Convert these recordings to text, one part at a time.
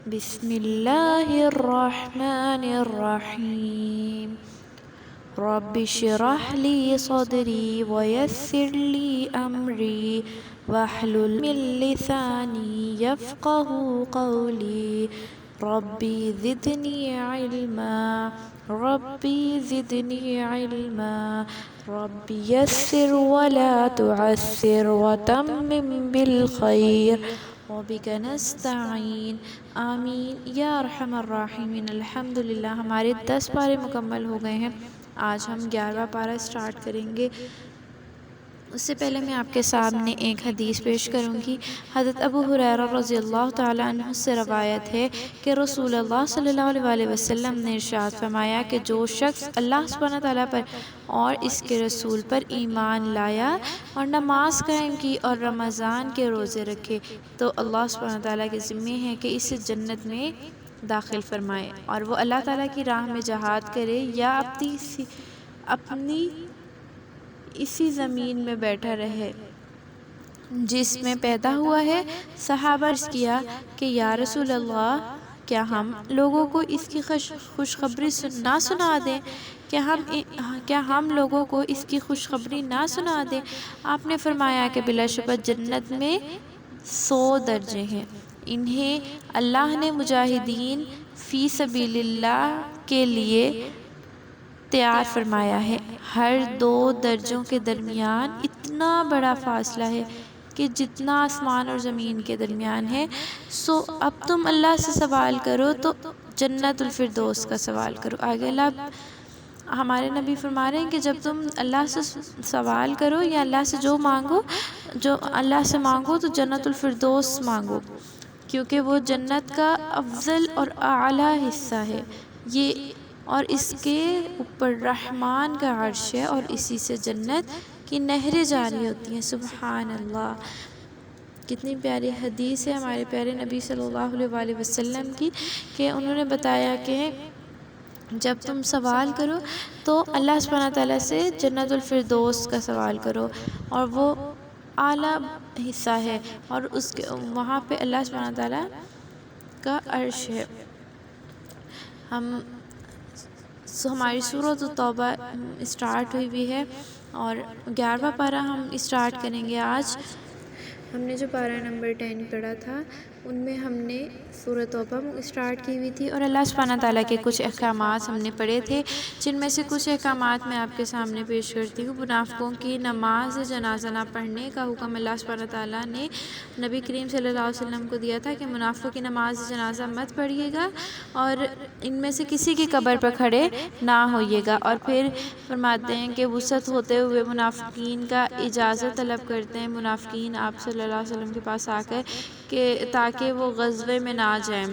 بسم اللہ الرحمن الرحیم رب اشرح لی صدری ویسر لی امری واحلل من لسانی یفقهوا قولی ربی زدنی علما ربی زدنی علما ربی یسر ولا تعسر وتمم بالخیر وبک نستعین آمین یا ارحم الراحمین۔ الحمدللہ ہمارے 10 پارے مکمل ہو گئے ہیں۔ آج ہم 11واں پارہ سٹارٹ کریں گے۔ اس سے پہلے میں آپ کے سامنے ایک حدیث پیش کروں گی۔ حضرت ابو ہریرہ رضی اللہ تعالیٰ عنہ سے روایت ہے کہ رسول اللہ صلی اللہ علیہ وسلم نے ارشاد فرمایا کہ جو شخص اللہ سبحانہ تعالیٰ پر اور اس کے رسول پر ایمان لایا اور نماز قائم کی اور رمضان کے روزے رکھے تو اللہ سبحانہ تعالیٰ کے ذمہ ہے کہ اسے جنت میں داخل فرمائے، اور وہ اللہ تعالیٰ کی راہ میں جہاد کرے یا اپنی اسی زمین میں بیٹھا رہے جس میں پیدا ہوا ہے۔ صحابہ عرض کیا کہ یا رسول اللہ، کیا ہم لوگوں کو اس کی خوشخبری نہ سنا دیں؟ کیا ہم لوگوں کو اس کی خوشخبری نہ سنا دیں؟ آپ نے فرمایا کہ بلا شبہ جنت میں 100 درجے ہیں، انہیں اللہ نے مجاہدین فی سبیل اللہ کے لیے تیار فرمایا ہے۔ ہر 2 درجوں کے درمیان اتنا بڑا فاصلہ ہے کہ جتنا آسمان اور زمین کے درمیان ہے۔ سو اب تم اللہ سے سوال کرو تو جنت الفردوس کا سوال کرو۔ آگے اللہ ہمارے نبی فرما رہے ہیں کہ جب تم اللہ سے سوال کرو یا اللہ سے جو اللہ سے مانگو تو جنت الفردوس مانگو، کیونکہ وہ جنت کا افضل اور اعلیٰ حصہ ہے یہ، اور اس کے اوپر رحمان کا عرش ہے اور اسی سے جنت کی نہریں جاری ہوتی ہیں۔ سبحان اللہ، کتنی پیاری حدیث ہے ہمارے پیارے نبی صلی اللہ علیہ وسلم کی کہ انہوں نے بتایا کہ جب تم سوال کرو تو اللہ سبحانہ تعالیٰ سے جنت الفردوس کا سوال کرو، اور وہ اعلیٰ حصہ ہے اور وہاں پہ اللہ سبحانہ تعالیٰ کا عرش ہے۔ ہماری سورۃ التوبہ اسٹارٹ ہوئی بھی ہے اور 11واں پارہ ہم اسٹارٹ کریں گے آج۔ ہم نے جو پارہ نمبر 10 پڑھا تھا ان میں ہم نے سورۃ توبہ اسٹارٹ کی ہوئی تھی، اور اللہ سبحانہ تعالیٰ کے کچھ احکامات ہم نے پڑھے تھے، جن میں سے کچھ احکامات میں آپ کے سامنے پیش کرتی ہوں۔ منافقوں کی نماز جنازہ نہ پڑھنے کا حکم اللہ سبحانہ تعالیٰ نے نبی کریم صلی اللہ علیہ وسلم کو دیا تھا کہ منافقوں کی نماز جنازہ مت پڑھیے گا اور ان میں سے کسی کی قبر پر کھڑے نہ ہوئیے گا، اور پھر فرماتے ہیں کہ وسعت ہوتے ہوئے منافقین کا اجازت طلب کرتے ہیں منافقین آپ صلی اللہ علیہ وسلم کے پاس آ کر کہ تاکہ وہ غزوے میں نہ جائیں۔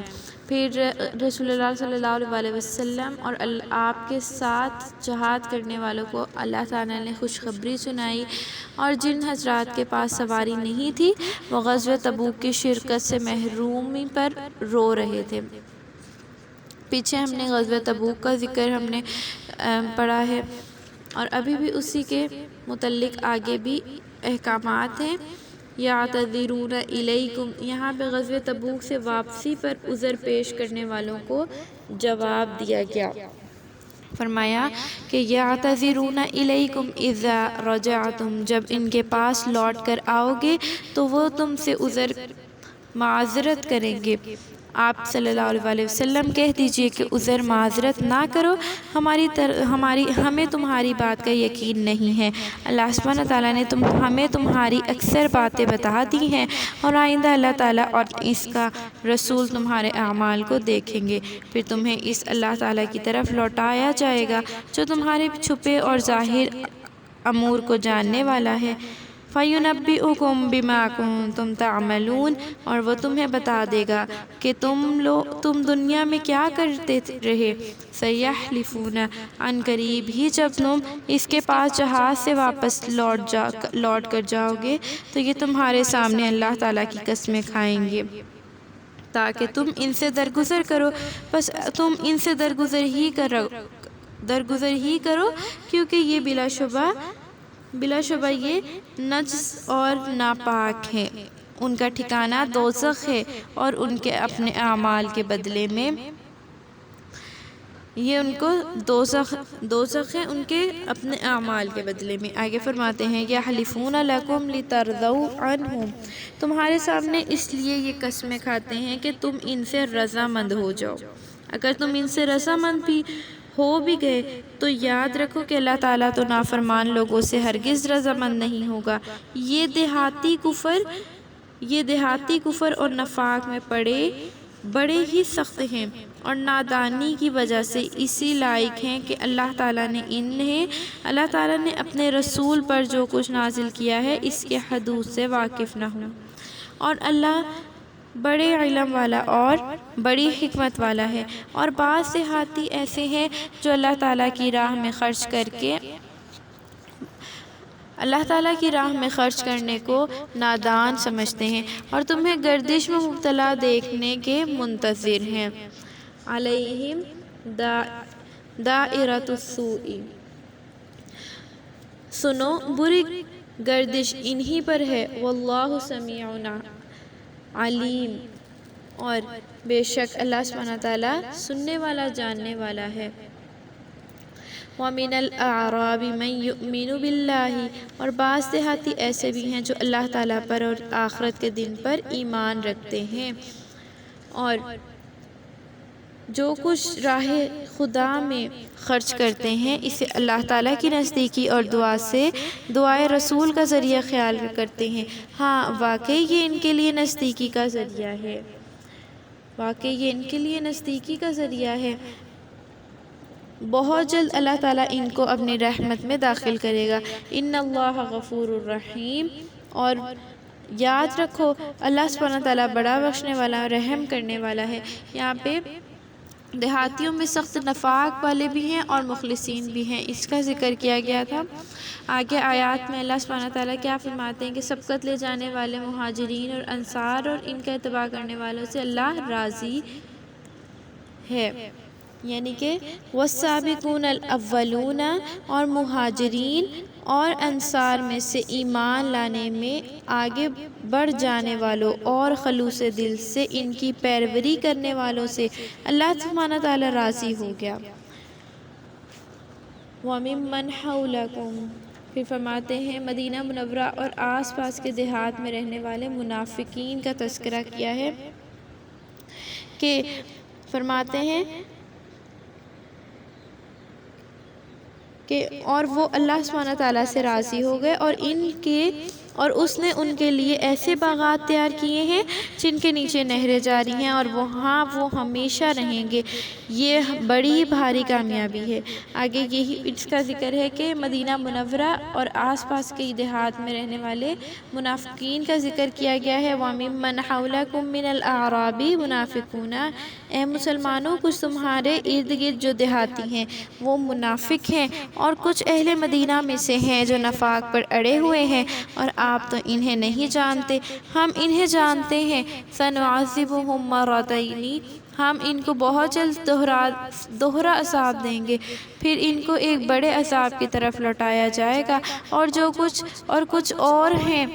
پھر رسول اللہ صلی اللہ علیہ وسلم اور آپ کے ساتھ جہاد کرنے والوں کو اللہ تعالیٰ نے خوشخبری سنائی، اور جن حضرات کے پاس سواری نہیں تھی وہ غزوہ تبوک کی شرکت سے محرومی پر رو رہے تھے۔ پیچھے ہم نے غزوہ تبوک کا ذکر ہم نے پڑھا ہے، اور ابھی بھی اسی کے متعلق آگے بھی احکامات ہیں۔ یعتذرون الیکم، یہاں پہ غزوہ تبوک سے واپسی پر عذر پیش کرنے والوں کو جواب دیا گیا۔ فرمایا کہ یعتذرون الیکم اذا رجعتم، جب ان کے پاس لوٹ کر آؤ گے تو وہ تم سے معذرت کریں گے۔ آپ صلی اللہ علیہ وسلم کہہ دیجئے کہ عذر معذرت نہ کرو، ہمیں تمہاری بات کا یقین نہیں ہے۔ اللہ سبحانہ تعالیٰ نے ہمیں تمہاری اکثر باتیں بتا دی ہیں، اور آئندہ اللہ تعالیٰ اور اس کا رسول تمہارے اعمال کو دیکھیں گے، پھر تمہیں اس اللہ تعالیٰ کی طرف لوٹایا جائے گا جو تمہارے چھپے اور ظاہر امور کو جاننے والا ہے۔ فَيُنَبِّئُكُم بِمَا كُنتُمْ تَعْمَلُونَ، اور وہ تمہیں بتا دے گا کہ تم دنیا میں کیا کرتے رہے۔ سَيَحْلِفُونَ، عن قریب ہی جب تم اس کے پاس جہاز سے واپس لوٹ کر جاؤ گے تو یہ تمہارے سامنے اللہ تعالیٰ کی قسمیں کھائیں گے تاکہ تم ان سے درگزر کرو، بس تم ان سے درگزر ہی کرو کیونکہ یہ بلا شبہ یہ نجس اور ناپاک ہے۔ ان کا ٹھکانہ دوزخ ہے اور ان کے اپنے اعمال کے بدلے میں یہ ان کو دوزخ ہے ان کے اپنے اعمال کے بدلے میں۔ آگے فرماتے ہیں یحلفون لکم لترضوا عنہم، تمہارے سامنے اس لیے یہ قسمیں کھاتے ہیں کہ تم ان سے رضامند ہو جاؤ۔ اگر تم ان سے رضامند بھی ہو بھی گئے تو یاد رکھو کہ اللہ تعالیٰ تو نافرمان لوگوں سے ہرگز رضامند نہیں ہوگا۔ یہ دیہاتی کفر اور نفاق میں بڑے ہی سخت ہیں اور نادانی کی وجہ سے اسی لائق ہیں کہ اللہ تعالیٰ نے اپنے رسول پر جو کچھ نازل کیا ہے اس کے حدود سے واقف نہ ہوں، اور اللہ بڑے علم والا اور بڑی حکمت والا ہے۔ اور بعض دیہاتی ایسے ہیں جو اللہ تعالیٰ کی راہ میں خرچ کرنے کو نادان سمجھتے ہیں اور تمہیں گردش میں مبتلا دیکھنے کے منتظر ہیں۔ علیہم دائرۃ السوء، سنو بری گردش انہی پر ہے، واللہ سمیع علیم، اور بے شک اللہ سبحانہ تعالیٰ سننے والا جاننے والا ہے۔ وَمِنَ الْأَعْرَابِ مَن يُؤْمِنُ بِاللَّهِ، اور بعض دیہاتی ایسے بھی ہیں جو اللہ تعالیٰ پر اور آخرت کے دن پر ایمان رکھتے ہیں، اور جو کچھ راہ خدا میں خرچ کرتے ہیں اسے اللہ تعالیٰ کی نزدیکی اور دعائے رسول کا ذریعہ خیال کرتے ہیں۔ ہاں واقعی یہ ان کے لیے نزدیکی کا ذریعہ ہے، بہت جلد اللہ تعالیٰ ان کو اپنی رحمت میں داخل کرے گا۔ ان اللہ غفور الرحیم، اور یاد رکھو اللہ سبحانہ تعالیٰ بڑا بخشنے والا اور رحم کرنے والا ہے۔ یہاں پہ دیہاتیوں میں سخت نفاق والے بھی ہیں اور مخلصین بھی ہیں، اس کا ذکر کیا گیا تھا۔ آگے آیات میں اللہ سبحانہ تعالیٰ کیا فرماتے ہیں کہ سبقت لے جانے والے مہاجرین اور انصار اور ان کا اتباع کرنے والوں سے اللہ راضی ہے، یعنی کہ والسابقون الاولون، اور مہاجرین اور انصار میں سے ایمان لانے میں آگے بڑھ جانے والوں اور خلوص دل سے ان کی پیروی کرنے والوں سے اللہ سبحانہ تعالیٰ راضی ہو گیا۔ وَمِمَّنْ حَوْلَكُمْ، پھر فرماتے ہیں مدینہ منورہ اور آس پاس کے دیہات میں رہنے والے منافقین کا تذکرہ کیا ہے کہ فرماتے ہیں کہ اور وہ اللہ سبحانہ تعالیٰ سے راضی ہو گئے اور اس نے ان کے لیے ایسے باغات تیار کیے ہیں جن کے نیچے نہریں جاری ہیں اور وہاں وہ ہمیشہ رہیں گے، یہ بڑی بھاری کامیابی ہے۔ آگے یہی اس کا ذکر ہے کہ مدینہ منورہ اور آس پاس کے دیہات میں رہنے والے منافقین کا ذکر کیا گیا ہے۔ وَمِمَّنْ حَوْلَكُمْ مِنَ الْأَعْرَابِ مُنَافِقُونَ، اے مسلمانوں کچھ تمہارے ارد گرد جو دیہاتی ہیں وہ منافق ہیں، اور کچھ اہل مدینہ میں سے ہیں جو نفاق پر اڑے ہوئے ہیں، اور آپ تو انہیں نہیں جانتے، ہم انہیں جانتے ہیں۔ سَنُعَذِّبُهُم مَّرَّتَيْنِ، ہم ان کو بہت جلد دوہرا عذاب دیں گے، پھر ان کو ایک بڑے عذاب کی طرف لوٹایا جائے گا، اور کچھ اور ہیں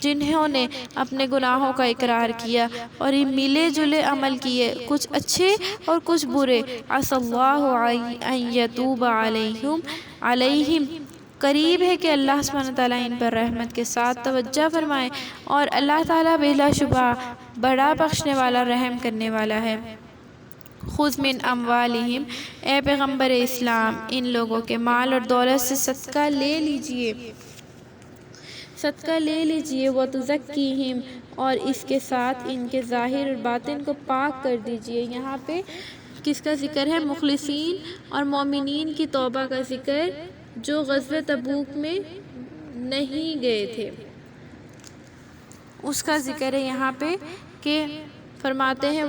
جنہوں نے اپنے گناہوں کا اقرار کیا اور ملے جلے عمل کیے، کچھ اچھے اور کچھ برے۔ عَسَى اللَّهُ أَن يَتُوبَ عَلَيْهِمْ، قریب ہے کہ اللہ سبحانہ تعالیٰ ان پر رحمت کے ساتھ توجہ فرمائے، اور اللہ تعالیٰ بلا شبہ بڑا بخشنے والا رحم کرنے والا ہے۔ خُذْ مِنْ أَمْوَالِهِمْ، اے پیغمبر اسلام ان لوگوں کے مال اور دولت سے صدقہ لے لیجئے، وَتُزَكِّيهِمْ، اور اس کے ساتھ ان کے ظاہر اور باطن کو پاک کر دیجئے۔ یہاں پہ کس کا ذکر ہے؟ مخلصین اور مومنین کی توبہ کا ذکر جو غزوہ تبوک میں نہیں گئے تھے، اس کا ذکر ہے یہاں پہ کہ فرماتے ہیں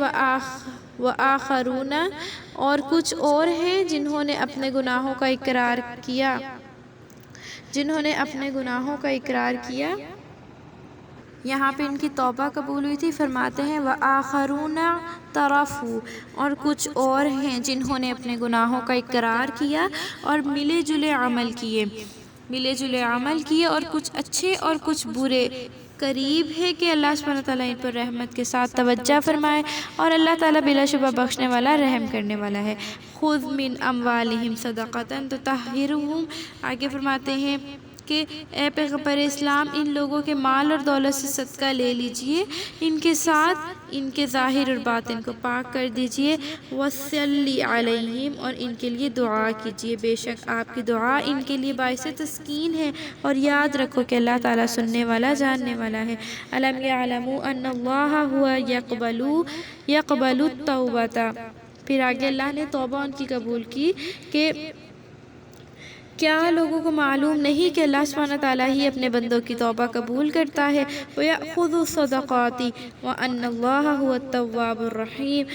وَآخَرُونَ، اور کچھ اور ہیں جنہوں نے اپنے گناہوں کا اقرار کیا، یہاں پہ ان کی توبہ قبول ہوئی تھی۔ فرماتے ہیں وَآخَرُونَ اعْتَرَفُوا، اور کچھ اور ہیں جنہوں نے اپنے گناہوں کا اقرار کیا اور ملے جلے عمل کیے، اور کچھ اچھے اور کچھ برے قریب ہے کہ اللہ سبحانہ تعالیٰ ان پر رحمت کے ساتھ توجہ فرمائے، اور اللہ تعالیٰ بلا شبہ بخشنے والا، رحم کرنے والا ہے۔ خذ من اموالہم صدقۃ تطہرہم، آگے فرماتے ہیں کہ اے پیغمبر اسلام ان لوگوں کے مال اور دولت سے صدقہ لے لیجئے، ان کے ساتھ ان کے ظاہر اور باطن کو پاک کر دیجئے، وصلی علیہم، اور ان کے لیے دعا کیجئے، بے شک آپ کی دعا ان کے لیے باعث تسکین ہے، اور یاد رکھو کہ اللہ تعالیٰ سننے والا، جاننے والا ہے۔ الم یعلموا ان اللہ هو یقبل التوبۃ، پھر آگے اللہ نے توبہ ان کی قبول کی کہ کیا لوگوں کو معلوم نہیں کہ اللہ سبحانہ تعالیٰ ہی اپنے بندوں کی توبہ قبول کرتا ہے، وَيَأْخُذُ الصَّدَقَاتِ وَأَنَّ اللَّهَ هُوَ التَّوَّابُ الرَّحِيمُ،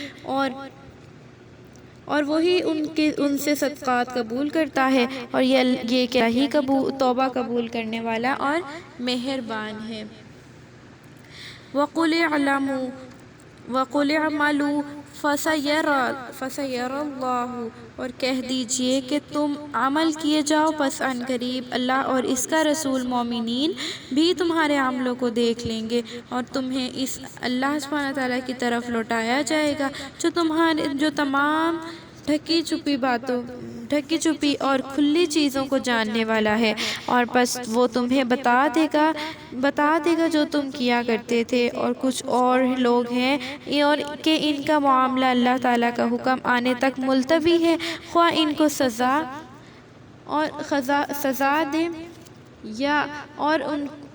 اور وہی ان سے صدقات قبول کرتا ہے، اور یہ کہ ہی توبہ قبول کرنے والا اور مہربان ہے۔ وَقُلِ اعْمَلُوا فَسَيَرَى اللَّهُ، اور کہہ دیجئے کہ تم عمل کیے جاؤ، پس ان قریب اللہ اور اس کا رسول مومنین بھی تمہارے عملوں کو دیکھ لیں گے، اور تمہیں اس اللہ سبحانہ تعالیٰ کی طرف لوٹایا جائے گا جو تمام ڈھکی چھپی اور کھلی چیزوں کو جاننے والا ہے، اور پس وہ تمہیں بتا دے گا جو تم کیا کرتے تھے۔ اور کچھ اور لوگ ہیں اور کہ ان کا معاملہ اللہ تعالیٰ کا حکم آنے تک ملتوی ہے، خواہ ان کو سزا دے اور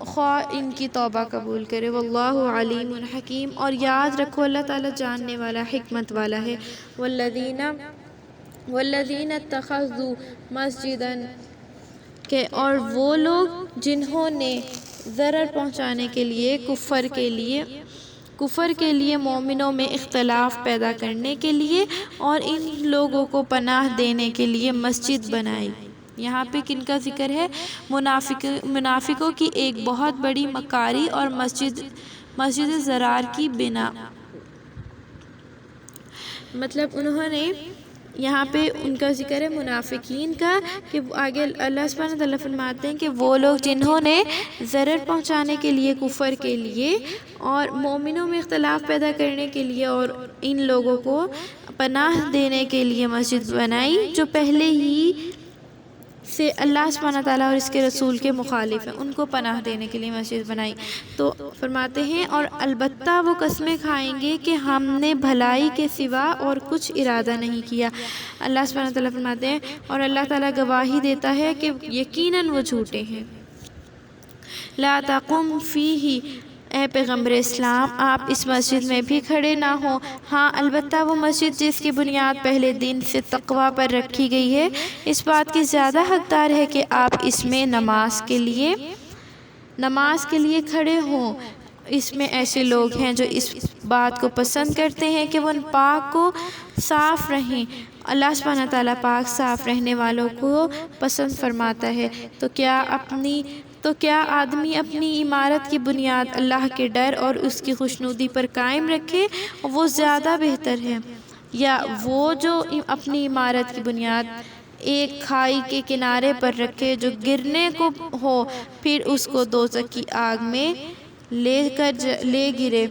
خواہ ان کی توبہ قبول کرے، واللہ علیم حکیم، اور یاد رکھو اللہ تعالیٰ جاننے والا، حکمت والا ہے۔ والذین اتخذوا مسجدا، کہ اور وہ لوگ جنہوں نے ضرر پہنچانے کے لیے کفر کے لیے مومنوں میں اختلاف پیدا کرنے کے لیے اور ان لوگوں کو پناہ دینے کے لیے مسجد بنائی۔ یہاں پہ کن کا ذکر ہے؟ منافقوں کی ایک بہت بڑی مکاری اور مسجد ضرار کی بنا، مطلب انہوں نے یہاں پہ ان کا ذکر ہے منافقین کا، کہ آگے اللہ سبحانہ تعالیٰ فرماتے ہیں کہ وہ لوگ جنہوں نے ضرر پہنچانے کے لیے کفر کے لیے اور مومنوں میں اختلاف پیدا کرنے کے لیے اور ان لوگوں کو پناہ دینے کے لیے مسجد بنائی جو پہلے ہی سے اللہ سبحانہ تعالیٰ اور اس کے رسول کے مخالف ہیں، ان کو پناہ دینے کے لیے مسجد بنائی۔ تو فرماتے ہیں اور البتہ وہ قسمیں کھائیں گے کہ ہم نے بھلائی کے سوا اور کچھ ارادہ نہیں کیا۔ اللہ سبحانہ تعالیٰ فرماتے ہیں اور اللہ تعالیٰ گواہی دیتا ہے کہ یقیناً وہ جھوٹے ہیں۔ لا تقم فیہ، اے پیغمبر اسلام آپ اس مسجد میں بھی کھڑے نہ ہوں، ہاں البتہ وہ مسجد جس کی بنیاد پہلے دن سے تقوی پر رکھی گئی ہے، اس بات کی زیادہ حقدار ہے کہ آپ اس میں نماز کے لیے کھڑے ہوں۔ اس میں ایسے لوگ ہیں جو اس بات کو پسند کرتے ہیں کہ وہ پاک کو صاف رہیں، اللہ سبحانہ تعالیٰ پاک صاف رہنے والوں کو پسند فرماتا ہے۔ تو کیا آدمی اپنی عمارت کی بنیاد اللہ کے ڈر اور اس کی خوشنودی پر قائم رکھے، وہ زیادہ بہتر ہے، یا وہ جو اپنی عمارت کی بنیاد ایک کھائی کے کنارے پر رکھے جو گرنے کو ہو پھر اس کو دوزخ کی آگ میں لے گرے۔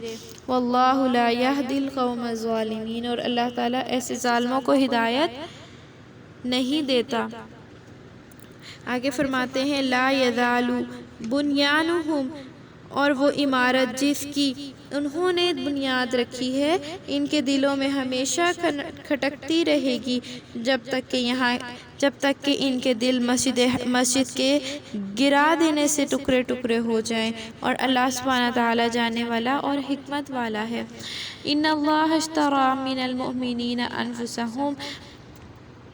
واللہ لا یہدی القوم الظالمین، اور اللہ تعالیٰ ایسے ظالموں کو ہدایت نہیں دیتا۔ آگے فرماتے ہیں لا یزال بنیانہم، اور وہ عمارت جس کی انہوں نے بنیاد رکھی ہے ان کے دلوں میں ہمیشہ کھٹکتی رہے گی جب تک کہ ان کے دل مسجد کے گرا دینے سے ٹکڑے ٹکڑے ہو جائیں، اور اللہ سبحانہ تعالیٰ جاننے والا اور حکمت والا ہے۔ ان اللہ اشتری من المؤمنین انفسہم،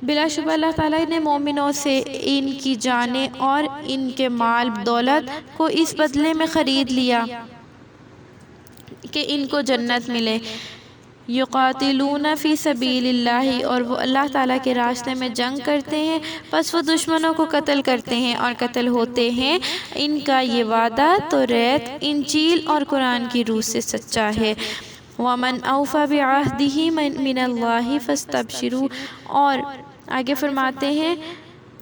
بلا شبہ اللہ تعالیٰ نے مومنوں سے ان کی جانیں اور ان کے مال دولت کو اس بدلے میں خرید لیا کہ ان کو جنت ملے، یقاتلون فی سبیل اللہ، اور وہ اللہ تعالیٰ کے راستے میں جنگ کرتے ہیں، پس وہ دشمنوں کو قتل کرتے ہیں اور قتل ہوتے ہیں، ان کا یہ وعدہ توریت، انجیل اور قرآن کی روح سے سچا ہے۔ وَمَنْ أَوْفَى بِعَهْدِهِ مِنَ اللَّهِ فَاسْتَبْشِرُوا، اور آگے فرماتے ہیں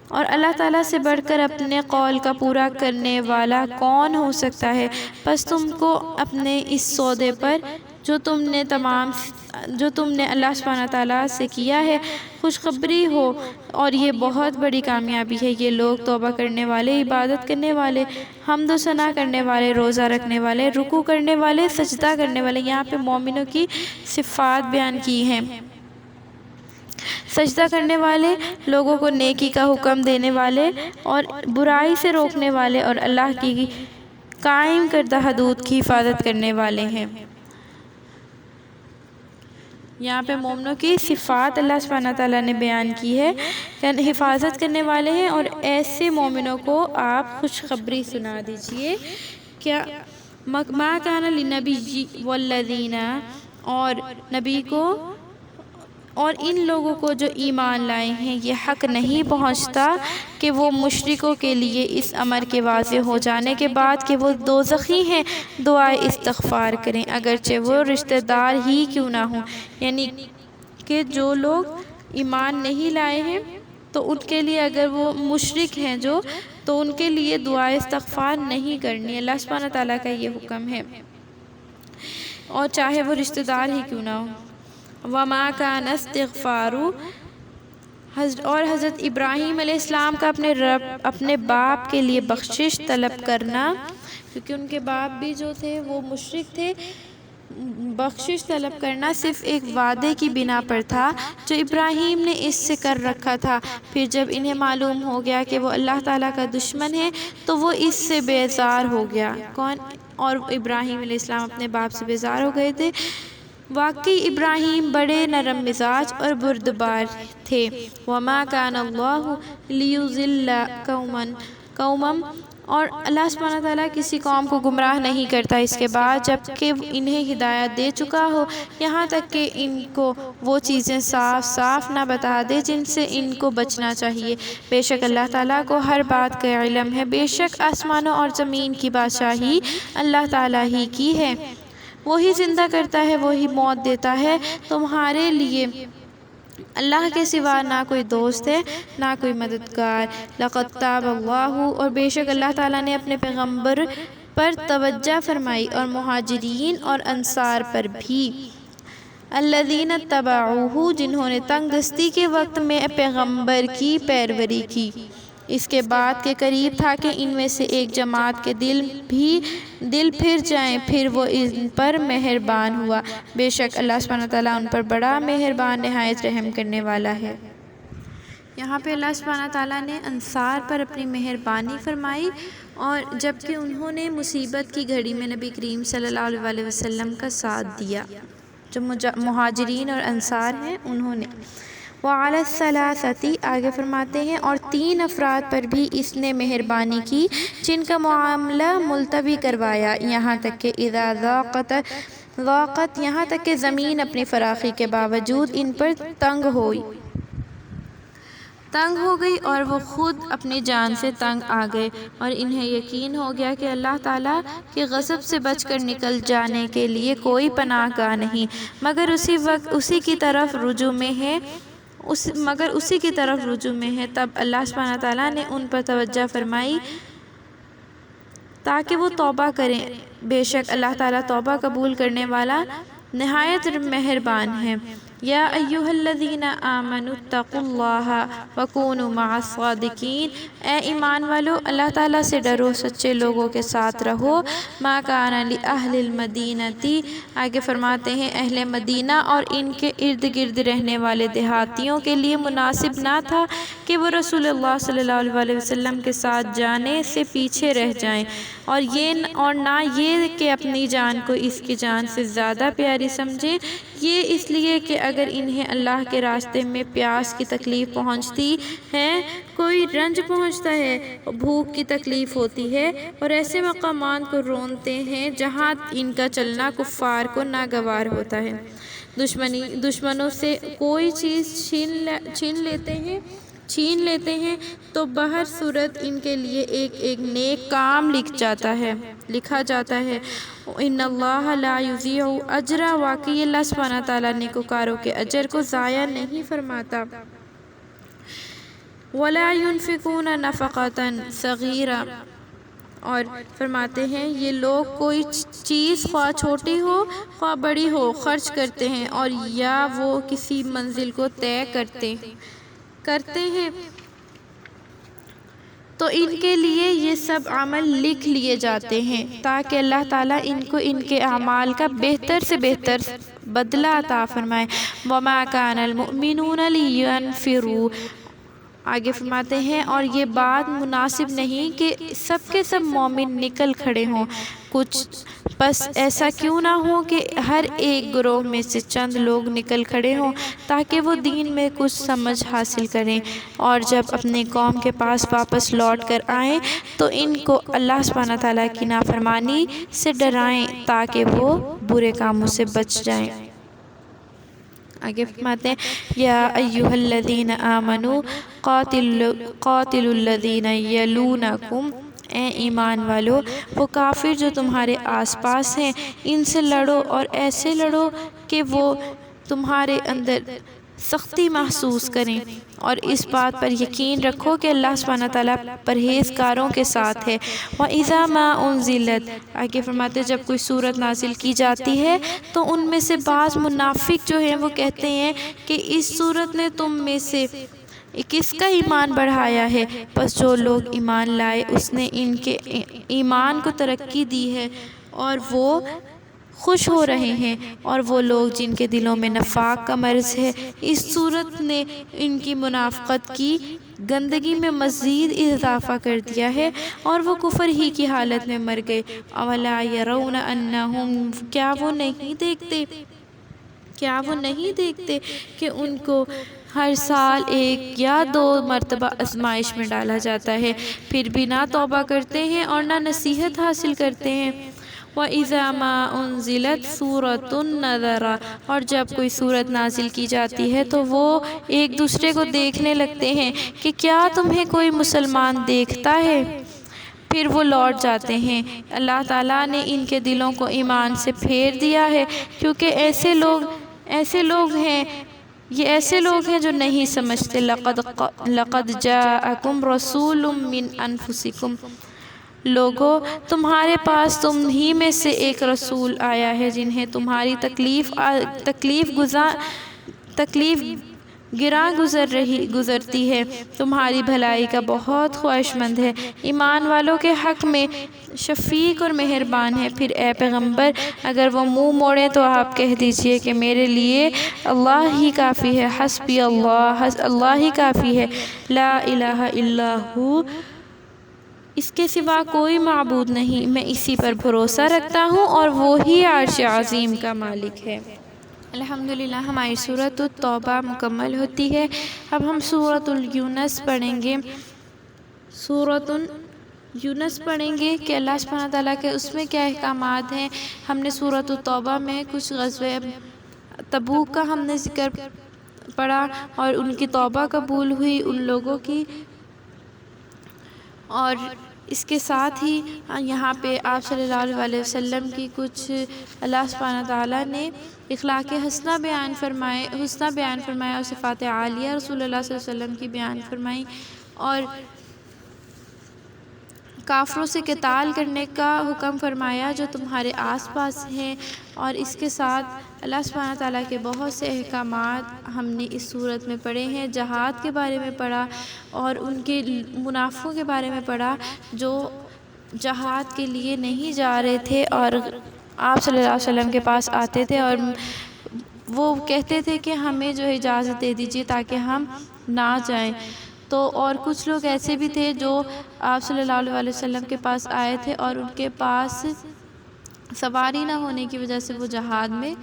اور اللہ تعالیٰ سے بڑھ کر اپنے قول کا پورا کرنے والا کون ہو سکتا ہے؟ پس تم کو اپنے اس سودے پر جو تم نے اللہ سبحانہ تعالیٰ سے کیا ہے خوشخبری ہو، اور یہ بہت بڑی کامیابی ہے۔ یہ لوگ توبہ کرنے والے، عبادت کرنے والے، حمد و ثنا کرنے والے، روزہ رکھنے والے، رکوع کرنے والے، سجدہ کرنے والے۔ یہاں پہ مومنوں کی صفات بیان کی ہیں۔ سجدہ کرنے والے، لوگوں کو نیکی کا حکم دینے والے اور برائی سے روکنے والے، اور اللہ کی قائم کردہ حدود کی حفاظت کرنے والے ہیں۔ یہاں پہ مومنوں کی صفات اللہ سبحانہ تعالیٰ نے بیان کی ہے کہ حفاظت کرنے والے ہیں، اور ایسے مومنوں کو آپ خوشخبری سنا دیجئے۔ کیا ما کان للنبی والذین، اور نبی کو اور ان لوگوں کو جو ایمان لائے ہیں یہ حق نہیں پہنچتا کہ وہ مشرکوں کے لیے اس امر کے واضح ہو جانے کے بعد کہ وہ دوزخی ہیں دعائے استغفار کریں، اگرچہ وہ رشتہ دار ہی کیوں نہ ہوں۔ یعنی کہ جو لوگ ایمان نہیں لائے ہیں تو ان کے لیے، اگر وہ مشرک ہیں تو ان کے لیے دعائے استغفار نہیں کرنی۔ اللہ سبحانہ تعالیٰ کا یہ حکم ہے، اور چاہے وہ رشتہ دار ہی کیوں نہ ہو۔ وَمَا كَانَ اسْتِغْفَارُ، اور حضرت ابراہیم علیہ السلام کا اپنے باپ کے لیے بخشش طلب کرنا، کیونکہ ان کے باپ بھی جو تھے وہ مشرک تھے، بخشش طلب کرنا صرف ایک وعدے کی بنا پر تھا جو ابراہیم نے اس سے کر رکھا تھا۔ پھر جب انہیں معلوم ہو گیا کہ وہ اللہ تعالیٰ کا دشمن ہے تو وہ اس سے بیزار ہو گیا۔ اور ابراہیم علیہ السلام اپنے باپ سے بیزار ہو گئے تھے۔ واقعی ابراہیم بڑے نرم مزاج اور بردبار تھے۔ وَمَا كَانَ اللَّهُ لِيُضِلَّ قَوْمًا، اور اللہ سبحانہ تعالیٰ کسی قوم کو گمراہ نہیں کرتا اس کے بعد جب کہ انہیں ہدایت دے چکا ہو، یہاں تک کہ ان کو وہ چیزیں صاف صاف نہ بتا دے جن سے ان کو بچنا چاہیے۔ بے شک اللہ تعالیٰ کو ہر بات کا علم ہے۔ بے شک آسمانوں اور زمین کی بادشاہی اللہ تعالیٰ ہی کی ہے، وہی زندہ کرتا ہے، وہی موت دیتا ہے۔ تمہارے لیے اللہ کے سوا نہ کوئی دوست ہے نہ کوئی مددگار۔ لَقَدْ تَابَ اللَّهُ، اور بے شک اللہ تعالیٰ نے اپنے پیغمبر پر توجہ فرمائی اور مہاجرین اور انصار پر بھی۔ الَّذِينَ اتَّبَعُوهُ، جنہوں نے تنگ دستی کے وقت میں پیغمبر کی پیروی کی، اس کے بعد کے قریب تھا کہ ان میں سے ایک جماعت کے دل پھر جائیں، پھر وہ ان پر مہربان ہوا۔ بے شک اللہ سبحانہ تعالیٰ ان پر بڑا مہربان نہایت رحم کرنے والا ہے۔ یہاں پہ اللہ سبحانہ تعالیٰ نے انصار پر اپنی مہربانی فرمائی، اور جبکہ انہوں نے مصیبت کی گھڑی میں نبی کریم صلی اللہ علیہ وسلم کا ساتھ دیا، جو مہاجرین اور انصار ہیں انہوں نے۔ وَعَلَى الثَّلَاثَةِ، آگے فرماتے ہیں، اور 3 افراد پر بھی اس نے مہربانی کی جن کا معاملہ ملتوی کروایا، یہاں تک کہ اذا ضاقت، یہاں تک کہ زمین اپنی فراخی کے باوجود ان پر تنگ ہو گئی اور وہ خود اپنی جان سے تنگ آ گئے، اور انہیں یقین ہو گیا کہ اللہ تعالیٰ کے غضب سے بچ کر نکل جانے کے لیے کوئی پناہ گاہ نہیں مگر اسی کی طرف رجوع میں ہے۔ تب اللہ سبحانہ تعالیٰ نے ان پر توجہ فرمائی تاکہ وہ توبہ کریں۔ بے شک اللہ تعالیٰ توبہ قبول کرنے والا نہایت مہربان ہے۔ یا ایھا الذین آمنوا اتقوا اللہ وکونوا مع الصادقین، اے ایمان والو اللہ تعالیٰ سے ڈرو، سچے لوگوں کے ساتھ رہو۔ ما کان لأہل المدینۃ، آگے فرماتے ہیں اہل مدینہ اور ان کے ارد گرد رہنے والے دیہاتیوں کے لیے مناسب نہ تھا کہ وہ رسول اللہ صلی اللہ علیہ وسلم کے ساتھ جانے سے پیچھے رہ جائیں، اور نہ یہ کہ اپنی جان کو اس کی جان سے زیادہ پیاری سمجھیں۔ یہ اس لیے کہ اگر انہیں اللہ کے راستے میں پیاس کی تکلیف پہنچتی ہے، کوئی رنج پہنچتا ہے، بھوک کی تکلیف ہوتی ہے، اور ایسے مقامات کو رونتے ہیں جہاں ان کا چلنا کفار کو ناگوار ہوتا ہے، دشمنوں سے کوئی چیز چھین لیتے ہیں تو بہر صورت ان کے لیے ایک نیک کام لکھا جاتا ہے۔ ان اللہ لا یضیع اجر، واقعی اللہ سبحانہ تعالیٰ نیکوکاروں کے اجر کو ضائع نہیں فرماتا۔ وَلَا يُنْفِقُونَ نَفَقَةً صَغِيرَةً، اور فرماتے ہیں یہ لوگ کوئی چیز خواہ چھوٹی ہو خواہ بڑی ہو خرچ کرتے ہیں، اور یا وہ کسی منزل کو طے کرتے ہیں تو ان کے لیے یہ سب عمل لکھ لیے جاتے ہیں تاکہ اللہ تعالیٰ ان کو ان کے اعمال کا بہتر سے بہتر بدلہ عطا فرمائے۔ وَمَا كَانَ الْمُؤْمِنُونَ لِيَنْفِرُوا، آگے فرماتے ہیں اور یہ بات مناسب نہیں کہ سب کے سب مومن نکل کھڑے ہوں، پس ایسا کیوں نہ ہو کہ ہر ایک گروہ میں سے چند لوگ نکل کھڑے ہوں تاکہ وہ دین میں کچھ سمجھ حاصل کریں، اور جب اپنے قوم کے پاس واپس لوٹ کر آئیں تو ان کو اللہ سبحانہ تعالیٰ کی نافرمانی سے ڈرائیں تاکہ وہ برے کاموں سے بچ جائیں۔ آگے فرماتے ہیں یا ایھا الذین آمنوا قاتلوا الذین یلونکم، اے ایمان والو وہ کافر جو تمہارے آس پاس ہیں ان سے لڑو، اور ایسے لڑو کہ وہ تمہارے اندر سختی محسوس کریں، اور اس بات پر یقین رکھو کہ اللہ سبحانہ تعالیٰ پرہیزگاروں کے ساتھ ہے۔ وَإِذَا مَا أُنزِلَتْ، آگے فرماتے جب کوئی سورت نازل کی جاتی ہے تو ان میں سے بعض منافق جو ہیں وہ کہتے ہیں کہ اس سورت نے تم میں سے کس کا ایمان بڑھایا ہے، پس جو لوگ ایمان لائے اس نے ان کے ایمان کو ترقی دی ہے اور وہ خوش ہو رہے ہیں، اور وہ لوگ جن کے دلوں میں نفاق کا مرض ہے اس صورت نے ان کی منافقت کی گندگی میں مزید اضافہ کر دیا ہے اور وہ کفر ہی کی حالت میں مر گئے۔ اولا یرون انہم، کیا وہ نہیں دیکھتے کہ ان کو ہر سال 1 یا 2 مرتبہ آزمائش میں ڈالا جاتا ہے، پھر بھی نہ توبہ کرتے ہیں اور نہ نصیحت حاصل کرتے ہیں۔ وَإِذَا مَا أُنزِلَتْ سُورَةٌ نَظَرَ، اور جب کوئی سورت نازل کی جاتی ہے تو وہ ایک دوسرے کو دیکھنے لگتے ہیں کہ کیا تمہیں کوئی مسلمان دیکھتا ہے، پھر وہ لوٹ جاتے ہیں۔ اللہ تعالیٰ نے ان کے دلوں کو ایمان سے پھیر دیا ہے کیونکہ ایسے لوگ ہیں جو نہیں سمجھتے۔ لَقَدْ جَاءَكُمْ رَسُولٌ مِّنْ أَنفُسِكُمْ، لوگو تمہارے پاس تم ہی میں سے ایک رسول آیا ہے جنہیں تمہاری تکلیف گراں گزرتی ہے، تمہاری بھلائی کا بہت خواہش مند ہے، ایمان والوں کے حق میں شفیق اور مہربان ہے۔ پھر اے پیغمبر اگر وہ منہ موڑیں تو آپ کہہ دیجئے کہ میرے لیے اللہ ہی کافی ہے، حسبی اللہ ہی کافی ہے، لا الہ الا ہو، اس کے سوا کوئی معبود نہیں، میں اسی پر بھروسہ رکھتا ہوں اور وہی عرش عظیم کا مالک ہے۔ الحمدللہ ہماری سورۃ التوبہ مکمل ہوتی ہے۔ اب ہم سورۃ یونس پڑھیں گے۔ سورۃ یونس پڑھیں گے کہ اللہ سبحانہ تعالیٰ کے اس میں کیا احکامات ہیں۔ ہم نے سورۃ التوبہ میں کچھ غزوہ تبوک کا ہم نے ذکر پڑھا اور ان کی توبہ قبول ہوئی ان لوگوں کی، اور اس کے ساتھ ہی یہاں پہ آپ صلی اللہ علیہ وسلم کی کچھ اللہ سبحانہ تعالیٰ نے اخلاق حسنہ بیان فرمایا اور صفات عالیہ رسول اللہ صلی اللہ علیہ وسلم کی بیان فرمائی، اور کافروں سے قتال کرنے کا حکم فرمایا جو تمہارے آس پاس ہیں، اور اس کے ساتھ اللہ سبحانہ تعالیٰ کے بہت سے احکامات ہم نے اس صورت میں پڑھے ہیں۔ جہاد کے بارے میں پڑھا اور ان کے منافقوں کے بارے میں پڑھا جو جہاد کے لیے نہیں جا رہے تھے اور آپ صلی اللہ علیہ وسلم کے پاس آتے تھے اور وہ کہتے تھے کہ ہمیں جو اجازت دے دیجیے تاکہ ہم نہ جائیں، تو اور کچھ لوگ ایسے بھی تھے جو آپ صلی اللہ علیہ وسلم کے پاس آئے تھے اور ان کے پاس سواری نہ ہونے کی وجہ سے وہ جہاد میں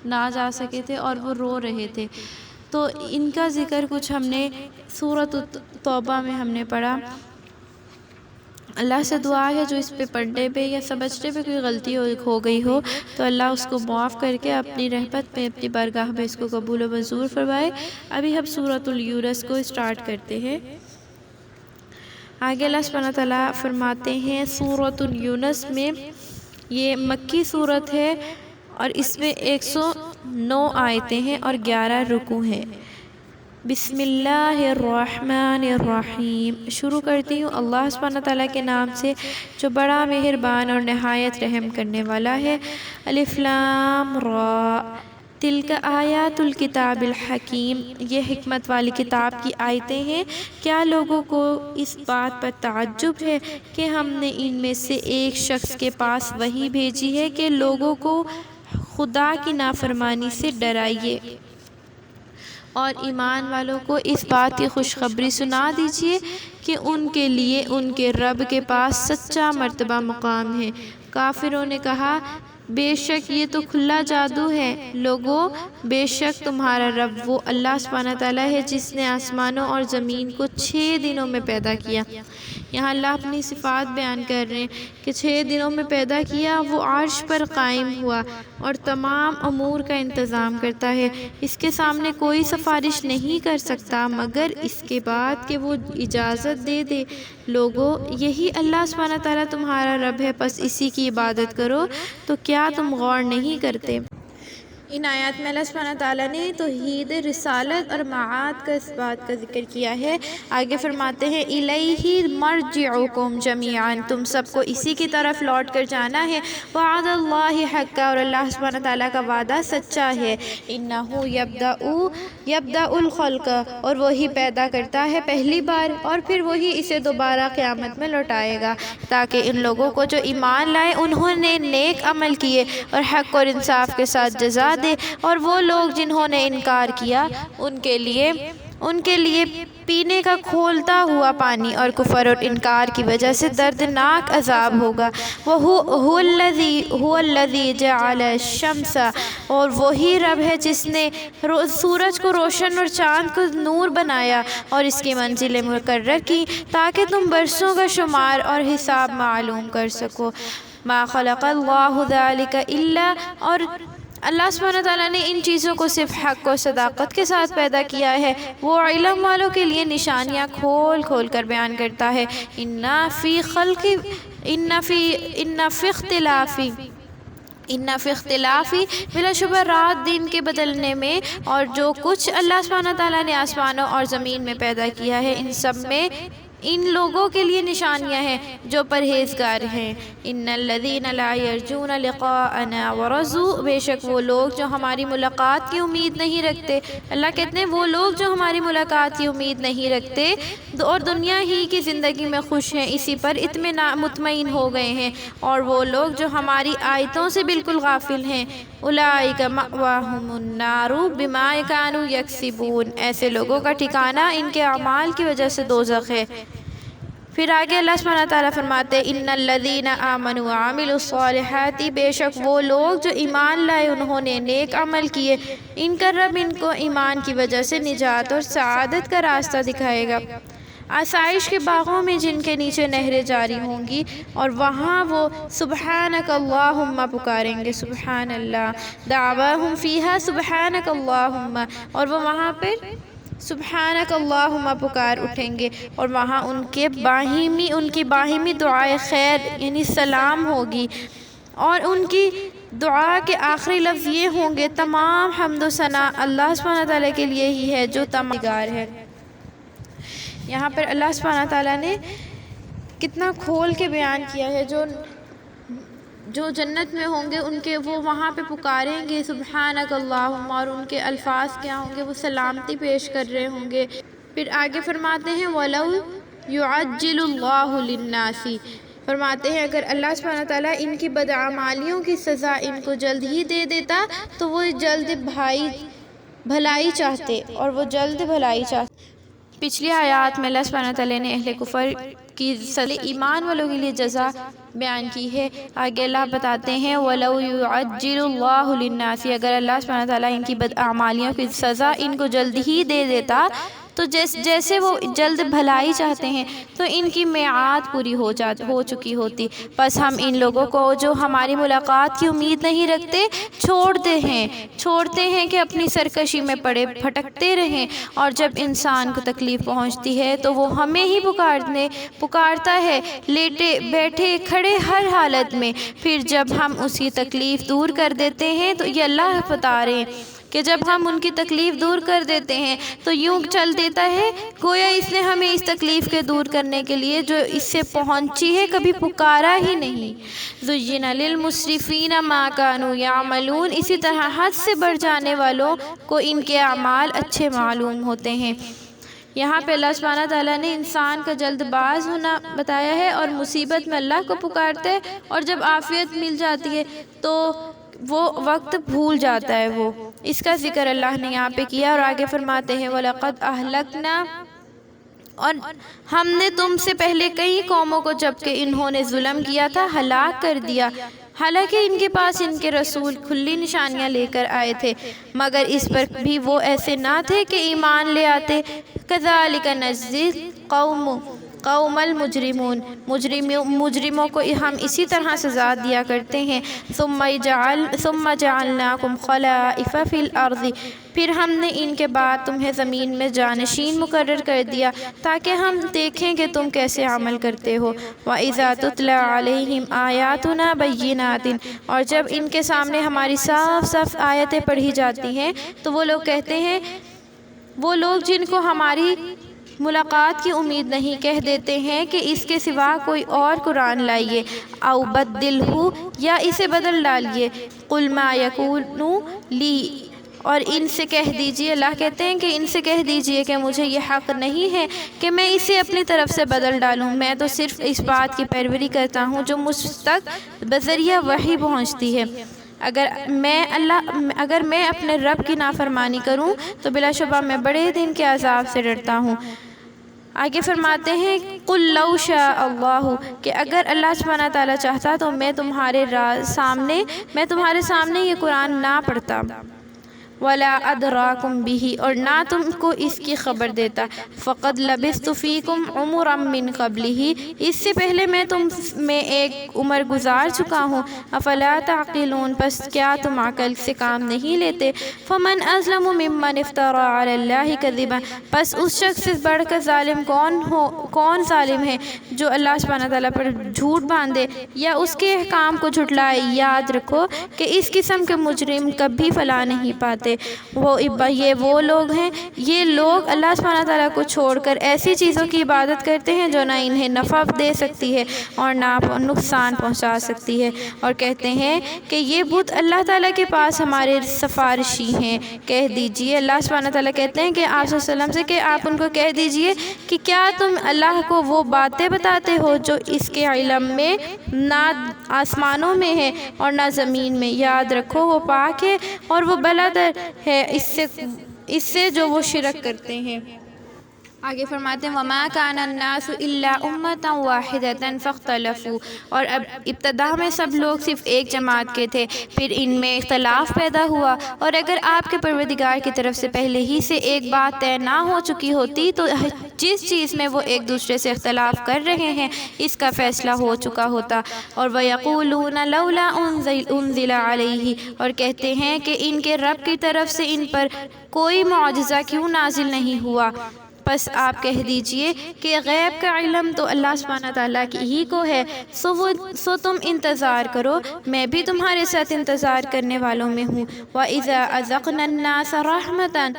نہ جا سکے تھے اور وہ رو رہے تھے، تو ان کا ذکر کچھ ہم نے سورۃ توبہ میں ہم نے پڑھا۔ اللہ سے دعا ہے جو اس پہ پڑھنے پہ یا سمجھنے پہ کوئی غلطی ہو گئی ہو تو اللہ اس کو معاف کر کے اپنی رحمت میں اپنی بارگاہ میں اس کو قبول و منظور فرمائے۔ ابھی ہم سورۃ یونس کو اسٹارٹ کرتے ہیں۔ آگے اللہ سبحانہ تعالیٰ فرماتے ہیں سورۃ یونس میں، یہ مکی سورت ہے اور اس میں 109 آیتیں ہیں اور 11 رکوع ہیں۔ بسم اللہ الرحمن الرحیم۔ شروع کرتی ہوں اللہ سبحانہ تعالیٰ کے نام سے جو بڑا مہربان اور نہایت رحم کرنے والا ہے۔ الف لام را تلک آیات الکتاب الحکیم، یہ حکمت والی کتاب کی آیتیں ہیں۔ کیا لوگوں کو اس بات پر تعجب ہے کہ ہم نے ان میں سے ایک شخص کے پاس وحی بھیجی ہے کہ لوگوں کو خدا کی نافرمانی سے ڈرائیے اور ایمان والوں کو اس بات کی خوشخبری سنا دیجیے کہ ان کے لیے ان کے رب کے پاس سچا مرتبہ مقام ہے۔ کافروں نے کہا بے شک یہ تو کھلا جادو ہے۔ لوگوں بے شک تمہارا رب وہ اللہ سبحانہ تعالیٰ ہے جس نے آسمانوں اور زمین کو 6 دنوں میں پیدا کیا۔ یہاں اللہ اپنی صفات بیان کر رہے ہیں کہ 6 دنوں میں پیدا کیا، وہ عرش پر قائم ہوا اور تمام امور کا انتظام کرتا ہے۔ اس کے سامنے کوئی سفارش نہیں کر سکتا مگر اس کے بعد کہ وہ اجازت دے دے۔ لوگوں یہی اللہ سبحانہ تعالیٰ تمہارا رب ہے، پس اسی کی عبادت کرو، تو کیا تم غور نہیں کرتے؟ ان آیات میں اللہ سبحانہ تعالیٰ نے توحید رسالت اور معاد کا اس بات کا ذکر کیا ہے۔ آگے فرماتے ہیں الیہ مرجعکم جمیعا، تم سب کو اسی کی طرف لوٹ کر جانا ہے۔ وعد اللہ حق، اور اللہ سبحانہ تعالیٰ کا وعدہ سچا ہے۔ انہ یبدأ الخلق، اور وہی پیدا کرتا ہے پہلی بار اور پھر وہی اسے دوبارہ قیامت میں لوٹائے گا، تاکہ ان لوگوں کو جو ایمان لائے انہوں نے نیک عمل کیے اور حق اور انصاف کے ساتھ جزا دے، اور وہ لوگ جنہوں نے انکار کیا ان کے لیے پینے کا کھولتا ہوا پانی اور کفر اور انکار کی وجہ سے دردناک عذاب ہوگا۔ هو الذی جعل الشمس، اور وہی رب ہے جس نے سورج کو روشن اور چاند کو نور بنایا اور اس کی منزلیں مقرر کی تاکہ تم برسوں کا شمار اور حساب معلوم کر سکو۔ ما خلق اللہ ذلک الا، اور اللہ سبحانہ تعالیٰ نے ان چیزوں کو صرف حق و صداقت کے ساتھ پیدا کیا ہے۔ وہ علم والوں کے لیے نشانیاں کھول کھول کر بیان کرتا ہے۔ ان فی اختلافی، بلا شبہ رات دن کے بدلنے میں اور جو کچھ اللہ سبحانہ تعالیٰ نے آسمانوں اور زمین میں پیدا کیا ہے، ان سب میں ان لوگوں کے لیے نشانیاں ہیں جو پرہیزگار ہیں۔ ان الذین لا یرجون لقاءنا ورضوا، بے شک وہ لوگ جو ہماری ملاقات کی امید نہیں رکھتے، اللہ کہتے ہیں وہ لوگ جو ہماری ملاقات کی امید نہیں رکھتے اور دنیا ہی کی زندگی میں خوش ہیں، اسی پر مطمئن ہو گئے ہیں، اور وہ لوگ جو ہماری آیتوں سے بالکل غافل ہیں، اولئک مأواہم النار بما کانوا یکسبون، ایسے لوگوں کا ٹھکانہ ان کے اعمال کی وجہ سے دوزخ ہے۔ پھر آگے اللہ سبحانہ تعالیٰ فرماتے ہیں ان الذین آمنوا وعملوا الصالحات، بے شک وہ لوگ جو ایمان لائے انہوں نے نیک عمل کیے، ان کا رب ان کو ایمان کی وجہ سے نجات اور سعادت کا راستہ دکھائے گا، آسائش کے باغوں میں جن کے نیچے نہریں جاری ہوں گی، اور وہاں وہ سبحانک اللہم پکاریں گے، سبحان اللہ، دعواہم فیہا سبحانک اللہم، اور وہ وہاں پر سبحانک اللہم پکار اٹھیں گے، اور وہاں ان کی باہمی دعائے خیر یعنی سلام ہوگی، اور ان کی دعا کے آخری لفظ یہ ہوں گے تمام حمد و ثنا اللہ سبحانہ تعالیٰ کے لیے ہی ہے جو تمام ہے۔ یہاں پر اللہ سبحانہ تعالیٰ نے کتنا کھول کے بیان کیا ہے، جو جنت میں ہوں گے ان کے وہ وہاں پہ پکاریں گے سبحانک اللہم، اور ان کے الفاظ کیا ہوں گے، وہ سلامتی پیش کر رہے ہوں گے۔ پھر آگے فرماتے ہیں وَلَوْ يُعَجِّلُ اللَّهُ لِلنَّاسِ، فرماتے ہیں اگر اللہ سبحانہ تعالیٰ ان کی بدعمالیوں کی سزا ان کو جلد ہی دے دیتا تو وہ جلد بھلائی چاہتے، اور وہ جلد بھلائی چاہتے۔ پچھلی آیات میں اللہ سبحانہ تعالیٰ نے اہل کفر کی ایمان والوں کے لیے جزا بیان کی ہے۔ آگے اللہ بتاتے ہیں وَلَوْ يُعَجِّلُ اللَّهُ لِلنَّاسِ، اگر اللہ سبحانہ تعالیٰ ان کی بدعمالیوں کی سزا ان کو جلد ہی دے دیتا تو جیسے وہ جلد بھلائی چاہتے ہیں تو ان کی میعاد پوری ہو چکی ہوتی، بس ہم ان لوگوں کو جو ہماری ملاقات کی امید نہیں رکھتے چھوڑتے ہیں کہ اپنی سرکشی میں پڑے پھٹکتے رہیں، اور جب انسان کو تکلیف پہنچتی ہے تو وہ ہمیں ہی پکارتا ہے، لیٹے بیٹھے کھڑے ہر حالت میں، پھر جب ہم اس کی تکلیف دور کر دیتے ہیں تو یہ اللہ بتا رہے ہیں کہ جب ہم ان کی تکلیف دور کر دیتے ہیں تو یوں چل دیتا ہے گویا اس نے ہمیں اس تکلیف کے دور کرنے کے لیے جو اس سے پہنچی ہے کبھی پکارا ہی نہیں۔ زُيِّنَ لِلْمُسْرِفِينَ مَا كَانُوا يَعْمَلُونَ، اسی طرح حد سے بڑھ جانے والوں کو ان کے اعمال اچھے معلوم ہوتے ہیں۔ یہاں پہ اللہ سبحانہ تعالیٰ نے انسان کا جلد باز ہونا بتایا ہے اور مصیبت میں اللہ کو پکارتے ہے، اور جب عافیت مل جاتی ہے تو وہ وقت بھول جاتا ہے۔ وہ اس کا ذکر اللہ نے یہاں پہ کیا اور آگے فرماتے ہیں وَلَقَدْ أَهْلَكْنَا، اور ہم نے تم سے پہلے کئی قوموں کو جبکہ انہوں نے ظلم کیا تھا ہلاک کر دیا، حالانکہ ان کے پاس ان کے رسول کھلی نشانیاں لے کر آئے تھے، مگر اس پر بھی وہ ایسے نہ تھے کہ ایمان لے آتے۔ كَذَلِكَ نَجْزِي قوم المجرمون، مجرموں کو ہم اسی طرح سزا دیا کرتے ہیں۔ ثم جعلناکم خلائف فی الارض، پھر ہم نے ان کے بعد تمہیں زمین میں جانشین مقرر کر دیا تاکہ ہم دیکھیں کہ تم کیسے عمل کرتے ہو۔ وَإِذَا تُتْلَى عَلَيْهِمْ آيَاتُنَا بَيِّنَاتٍ، اور جب ان کے سامنے ہماری صاف صاف آیتیں پڑھی جاتی ہیں تو وہ لوگ کہتے ہیں، وہ لوگ جن کو ہماری ملاقات کی امید نہیں، کہہ دیتے ہیں کہ اس کے سوا کوئی اور قرآن لائیے، او بدلہ، یا اسے بدل ڈالیے۔ قل ما یکون لی، اور ان سے کہہ دیجئے، اللہ کہتے ہیں کہ ان سے کہہ دیجئے کہ مجھے یہ حق نہیں ہے کہ میں اسے اپنی طرف سے بدل ڈالوں، میں تو صرف اس بات کی پیروی کرتا ہوں جو مجھ تک بذریعہ وحی پہنچتی ہے۔ اگر میں اپنے رب کی نافرمانی کروں تو بلا شبہ میں بڑے دن کے عذاب سے ڈرتا ہوں۔ آگے فرماتے ہیں قُلْ لَوْ شَاءَ اللَّهُ، کہ اگر اللہ سبحانہ تعالیٰ چاہتا تو میں تمہارے سامنے یہ قرآن نہ پڑھتا، وَلَا أَدْرَاكُمْ بِهِ، اور نہ تم کو اس کی خبر دیتا، فَقَدْ لَبِثْتُ فِيكُمْ عُمُرًا مِّن قَبْلِهِ، اس سے پہلے میں تم میں ایک عمر گزار چکا ہوں۔ أَفَلَا تَعْقِلُونَ، پس کیا تم عقل سے کام نہیں لیتے؟ فَمَنْ أَظْلَمُ مِمَّنِ افْتَرَىٰ عَلَى اللَّهِ كَذِبًا، پس اس شخص سے بڑھ کر ظالم کون ظالم ہے جو اللہ سبحانہ تعالیٰ پر جھوٹ باندھے یا اس کے احکام کو جھٹلائے۔ یاد رکھو کہ اس قسم کے مجرم کبھی فلاح نہیں پاتے۔ وہ لوگ ہیں، یہ لوگ اللہ سبحانہ تعالیٰ کو چھوڑ کر ایسی چیزوں کی عبادت کرتے ہیں جو نہ انہیں نفع دے سکتی ہے اور نہ نقصان پہنچا سکتی ہے، اور کہتے ہیں کہ یہ بت اللہ تعالیٰ کے پاس ہمارے سفارشی ہیں۔ کہہ دیجئے، اللہ سبحانہ تعالیٰ کہتے ہیں کہ آپ صلی اللہ علیہ وسلم سے کہ آپ ان کو کہہ دیجئے کہ کیا تم اللہ کو وہ باتیں بتاتے ہو جو اس کے علم میں نہ آسمانوں میں ہے اور نہ زمین میں؟ یاد رکھو وہ پاک ہے اور وہ بلادر ہے اس سے جو وہ شرک کرتے ہیں۔ آگے فرماتے ہیں وَمَا كَانَ النَّاسُ إِلَّا أُمَّةً وَاحِدَةً فَاخْتَلَفُوا، اور اب ابتدا میں سب لوگ صرف ایک جماعت کے تھے، پھر ان میں اختلاف پیدا ہوا، اور اگر آپ کے پروردگار کی طرف سے پہلے ہی سے ایک بات طے نہ ہو چکی ہوتی تو جس چیز میں وہ ایک دوسرے سے اختلاف کر رہے ہیں اس کا فیصلہ ہو چکا ہوتا۔ اور وَيَقُولُونَ لَوْلَا أُنزِلَ عَلَيْهِ، اور کہتے ہیں کہ ان کے رب کی طرف سے ان پر کوئی معجزہ کیوں نازل نہیں ہوا؟ بس آپ کہہ دیجئے کہ غیب کا علم تو اللہ سبحانہ تعالیٰ کی ہی کو ہے، سو تم انتظار کرو، میں بھی تمہارے ساتھ انتظار کرنے والوں میں ہوں۔ وَإِذَا أَذَقْنَا النَّاسَ رَحْمَةً،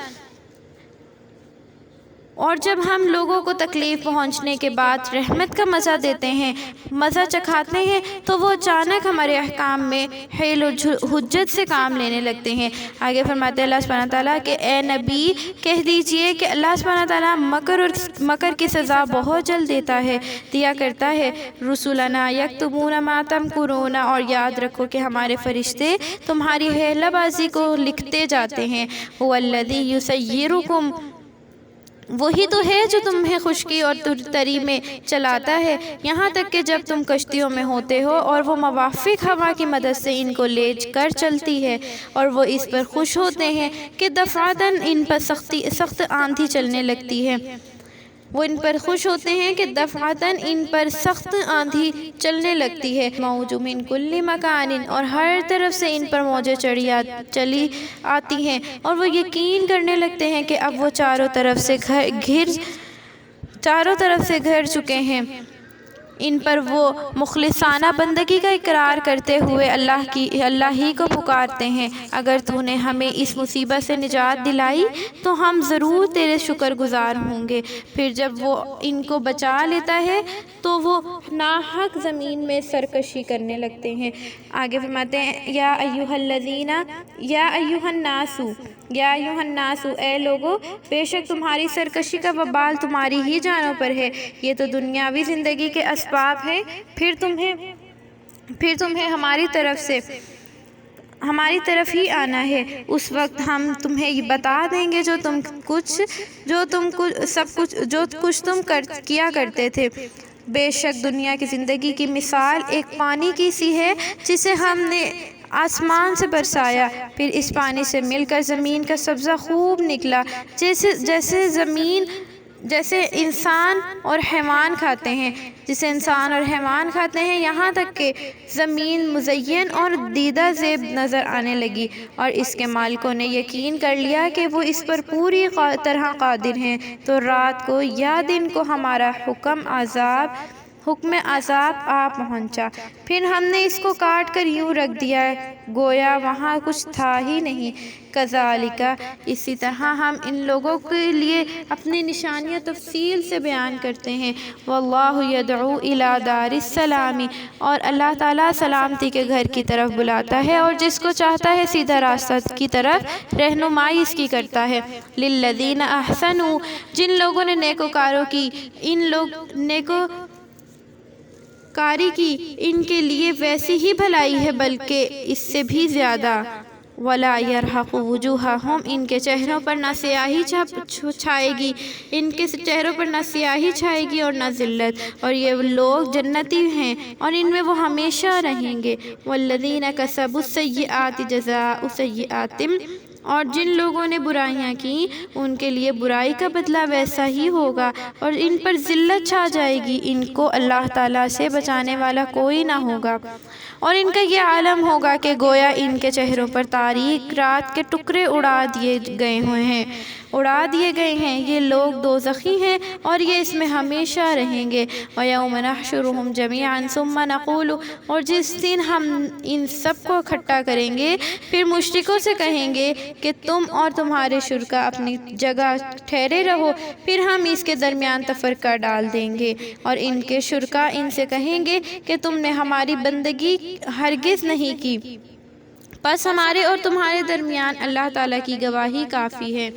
اور جب ہم لوگوں کو تکلیف پہنچنے کے بعد رحمت کا مزہ دیتے ہیں، مزہ چکھاتے ہیں، تو وہ اچانک ہمارے احکام میں حیل و حجت سے کام لینے لگتے ہیں۔ آگے فرماتے ہیں اللہ سبحانہ تعالیٰ کہ اے نبی کہہ دیجئے کہ اللہ سبحانہ تعالیٰ مکر کی سزا بہت جلد دیا کرتا ہے۔ رسولنا یکتبون ما تمکرون، اور یاد رکھو کہ ہمارے فرشتے تمہاری حیلہ بازی کو لکھتے جاتے ہیں۔ هو الذی یسیرکم، وہی تو ہے جو تمہیں خشکی اور تری میں چلاتا ہے، یہاں تک کہ جب تم کشتیوں میں ہوتے ہو اور وہ موافق ہوا کی مدد سے ان کو لے کر چلتی ہے، اور وہ اس پر خوش ہوتے ہیں کہ دفعتاً ان پر سخت آندھی چلنے لگتی ہے۔ وہ ان پر خوش ہوتے ہیں کہ دفعتاً ان پر سخت آندھی چلنے لگتی ہے۔ موج من کل مکان، اور ہر طرف سے ان پر موجیں چلی آتی ہیں، اور وہ یقین کرنے لگتے ہیں کہ اب وہ چاروں طرف سے گھر چکے ہیں۔ ان پر وہ مخلصانہ بندگی کا اقرار کرتے ہوئے اللہ ہی کو پکارتے ہیں۔ اگر تو نے ہمیں اس مصیبت سے نجات دلائی تو ہم ضرور تیرے شکر گزار ہوں گے۔ پھر جب وہ ان کو بچا لیتا ہے تو وہ ناحق زمین میں سرکشی کرنے لگتے ہیں۔ آگے فرماتے ہیں یا ایھا الناس، اے لوگو، بے شک تمہاری سرکشی کا وبال تمہاری ہی جانوں پر ہے۔ یہ تو دنیاوی زندگی کے اسباب ہیں، پھر تمہیں ہماری طرف ہی آنا ہے۔ اس وقت ہم تمہیں بتا دیں گے جو کچھ تم کیا کرتے تھے۔ بے شک دنیا کی زندگی کی مثال ایک پانی کی سی ہے جسے ہم نے آسمان سے برسایا، پھر اس پانی سے مل کر زمین کا سبزہ خوب نکلا، جسے انسان اور حیوان کھاتے ہیں، یہاں تک کہ زمین مزین اور دیدہ زیب نظر آنے لگی، اور اس کے مالکوں نے یقین کر لیا کہ وہ اس پر پوری طرح قادر ہیں۔ تو رات کو یا دن کو ہمارا حکم عذاب آ پہنچا، پھر ہم نے اس کو کاٹ کر یوں رکھ دیا گویا وہاں کچھ تھا ہی نہیں۔ کذالک، اسی طرح ہم ان لوگوں کے لیے اپنی نشانیاں تفصیل سے بیان کرتے ہیں۔ واللہ یدعو الی دار السلام، اور اللہ تعالیٰ سلامتی کے گھر کی طرف بلاتا ہے، اور جس کو چاہتا ہے سیدھا راستہ کی طرف رہنمائی اس کی کرتا ہے۔ للذین احسنوا، جن لوگوں نے نیکوکاری کی ان کے لیے ویسی ہی بھلائی ہے بلکہ اس سے بھی زیادہ۔ ولا یرہق وجوہہم، ان کے چہروں پر نہ سیاہی چھائے گی اور نہ ذلت، اور یہ لوگ جنتی ہیں اور ان میں وہ ہمیشہ رہیں گے۔ والذین کسبوا السیئات جزاء سیئات، اور جن لوگوں نے برائیاں کی ان کے لیے برائی کا بدلہ ویسا ہی ہوگا، اور ان پر ذلت چھا جائے گی، ان کو اللہ تعالیٰ سے بچانے والا کوئی نہ ہوگا، اور ان کا یہ عالم ہوگا کہ گویا ان کے چہروں پر تاریک رات کے ٹکڑے اڑا دیے گئے ہیں، یہ لوگ دوزخی ہیں اور یہ اس میں ہمیشہ رہیں گے۔ وَيَوْمَ نَحْشُرُهُمْ جَمِيعًا ثُمَّ نَقُولُ، اور جس دن ہم ان سب کو اکٹھا کریں گے پھر مشرکوں سے کہیں گے کہ تم اور تمہارے شرکاء اپنی جگہ ٹھہرے رہو، پھر ہم اس کے درمیان تفرقہ ڈال دیں گے، اور ان کے شرکاء ان سے کہیں گے کہ تم نے ہماری بندگی ہرگز نہیں کی، بس ہمارے اور تمہارے درمیان اللہ تعالیٰ کی گواہی کافی ہے،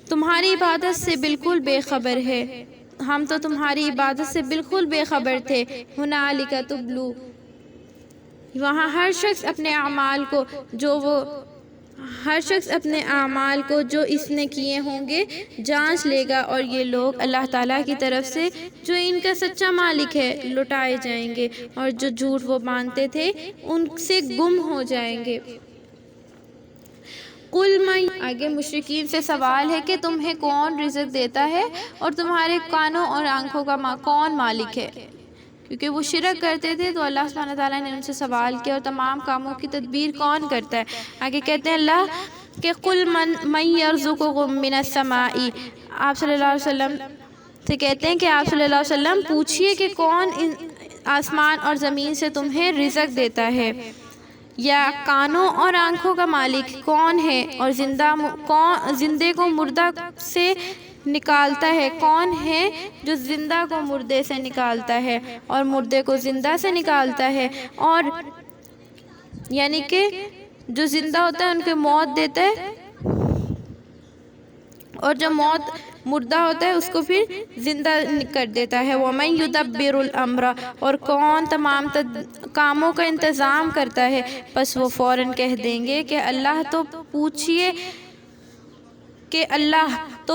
تمہاری عبادت سے بالکل بے خبر ہے، ہم تو تمہاری عبادت سے بالکل بے خبر تھے۔ ہنالک تبلو، وہاں ہر شخص اپنے اعمال کو جو اس نے کیے ہوں گے جانچ لے گا، اور یہ لوگ اللہ تعالیٰ کی طرف سے جو ان کا سچا مالک ہے لٹائے جائیں گے، اور جو جھوٹ وہ مانتے تھے ان سے گم ہو جائیں گے۔ آگے مشرکین سے سوال ہے کہ تمہیں کون رزق دیتا ہے اور تمہارے کانوں اور آنکھوں کا کون مالک ہے؟ کیونکہ وہ شرک کرتے تھے تو اللہ سبحانہ تعالیٰ نے ان سے سوال کیا، اور تمام کاموں کی تدبیر کون کرتا ہے؟ آگے کہتے ہیں اللہ کہ قُلْ مَنْ يَرْزُقُكُم مِّنَ السَّمَاءِ، آپ صلی اللہ علیہ وسلم سے کہتے ہیں کہ آپ صلی اللہ علیہ وسلم پوچھئے کہ کون آسمان اور زمین سے تمہیں رزق دیتا ہے، یا کانوں اور آنکھوں کا مالک کون ہے، اور زندے کو مردہ سے نکالتا ہے، کون ہے جو زندہ کو مردے سے نکالتا ہے اور مردے کو زندہ سے نکالتا ہے، اور یعنی کہ جو زندہ ہوتا ہے ان کو موت دیتا ہے، اور جو مردہ ہوتا ہے اس کو پھر زندہ کر دیتا ہے۔ وَمَن يُدَبِّرُ الْأَمْرَ، اور کون تمام کاموں کا انتظام کرتا ہے، پس وہ فوراً کہہ دیں گے کہ اللہ تو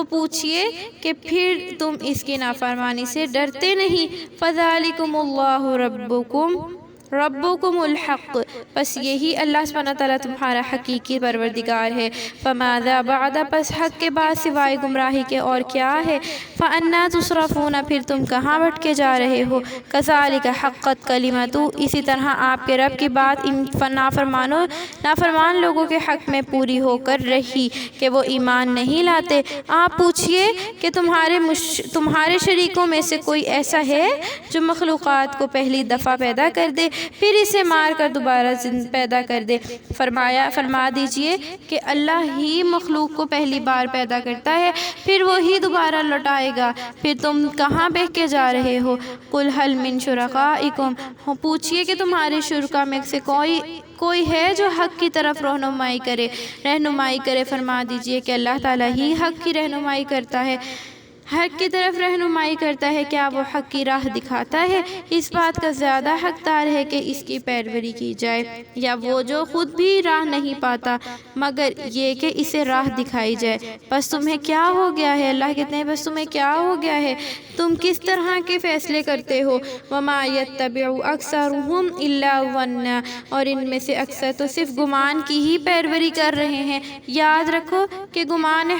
پوچھئے کہ پھر تم اس کی نافرمانی سے ڈرتے نہیں۔ فَذَلِكُمُ اللَّهُ ربکم الحق، پس یہی اللہ سبحانہ تعالیٰ تمہارا حقیقی پروردگار ہے۔ فماذا بعد، پس حق کے بعد سوائے گمراہی کے اور کیا ہے؟ فأنا تصرفون، پھر تم کہاں بھٹکے جا رہے ہو؟ کذالک حقت کلمۃ، اسی طرح آپ کے رب کی بات ان نافرمان لوگوں کے حق میں پوری ہو کر رہی کہ وہ ایمان نہیں لاتے۔ آپ پوچھئے کہ تمہارے شریکوں میں سے کوئی ایسا ہے جو مخلوقات کو پہلی دفعہ پیدا کر دے پھر اسے مار کر دوبارہ پیدا کر دے؟ فرما دیجئے کہ اللہ ہی مخلوق کو پہلی بار پیدا کرتا ہے پھر وہی دوبارہ لوٹائے گا، پھر تم کہاں بہکے جا رہے ہو؟ قل هل من شرکائکم، پوچھئے کہ تمہارے شرکا میں سے کوئی ہے جو حق کی طرف رہنمائی کرے؟ فرما دیجئے کہ اللہ تعالیٰ ہی حق کی رہنمائی کرتا ہے، حق کی طرف رہنمائی کرتا ہے۔ کیا وہ حق کی راہ دکھاتا ہے؟ اس بات کا زیادہ حقدار ہے کہ اس کی پیروی کی جائے، یا وہ جو خود بھی راہ نہیں پاتا مگر یہ کہ اسے راہ دکھائی جائے۔ بس تمہیں کیا ہو گیا ہے؟ اللہ کہتے ہیں بس تمہیں کیا ہو گیا ہے؟ تم کس طرح کے فیصلے کرتے ہو؟ وما یتبع اکثرهم الا الظن، اور ان میں سے اکثر تو صرف گمان کی ہی پیروی کر رہے ہیں۔ یاد رکھو کہ گمان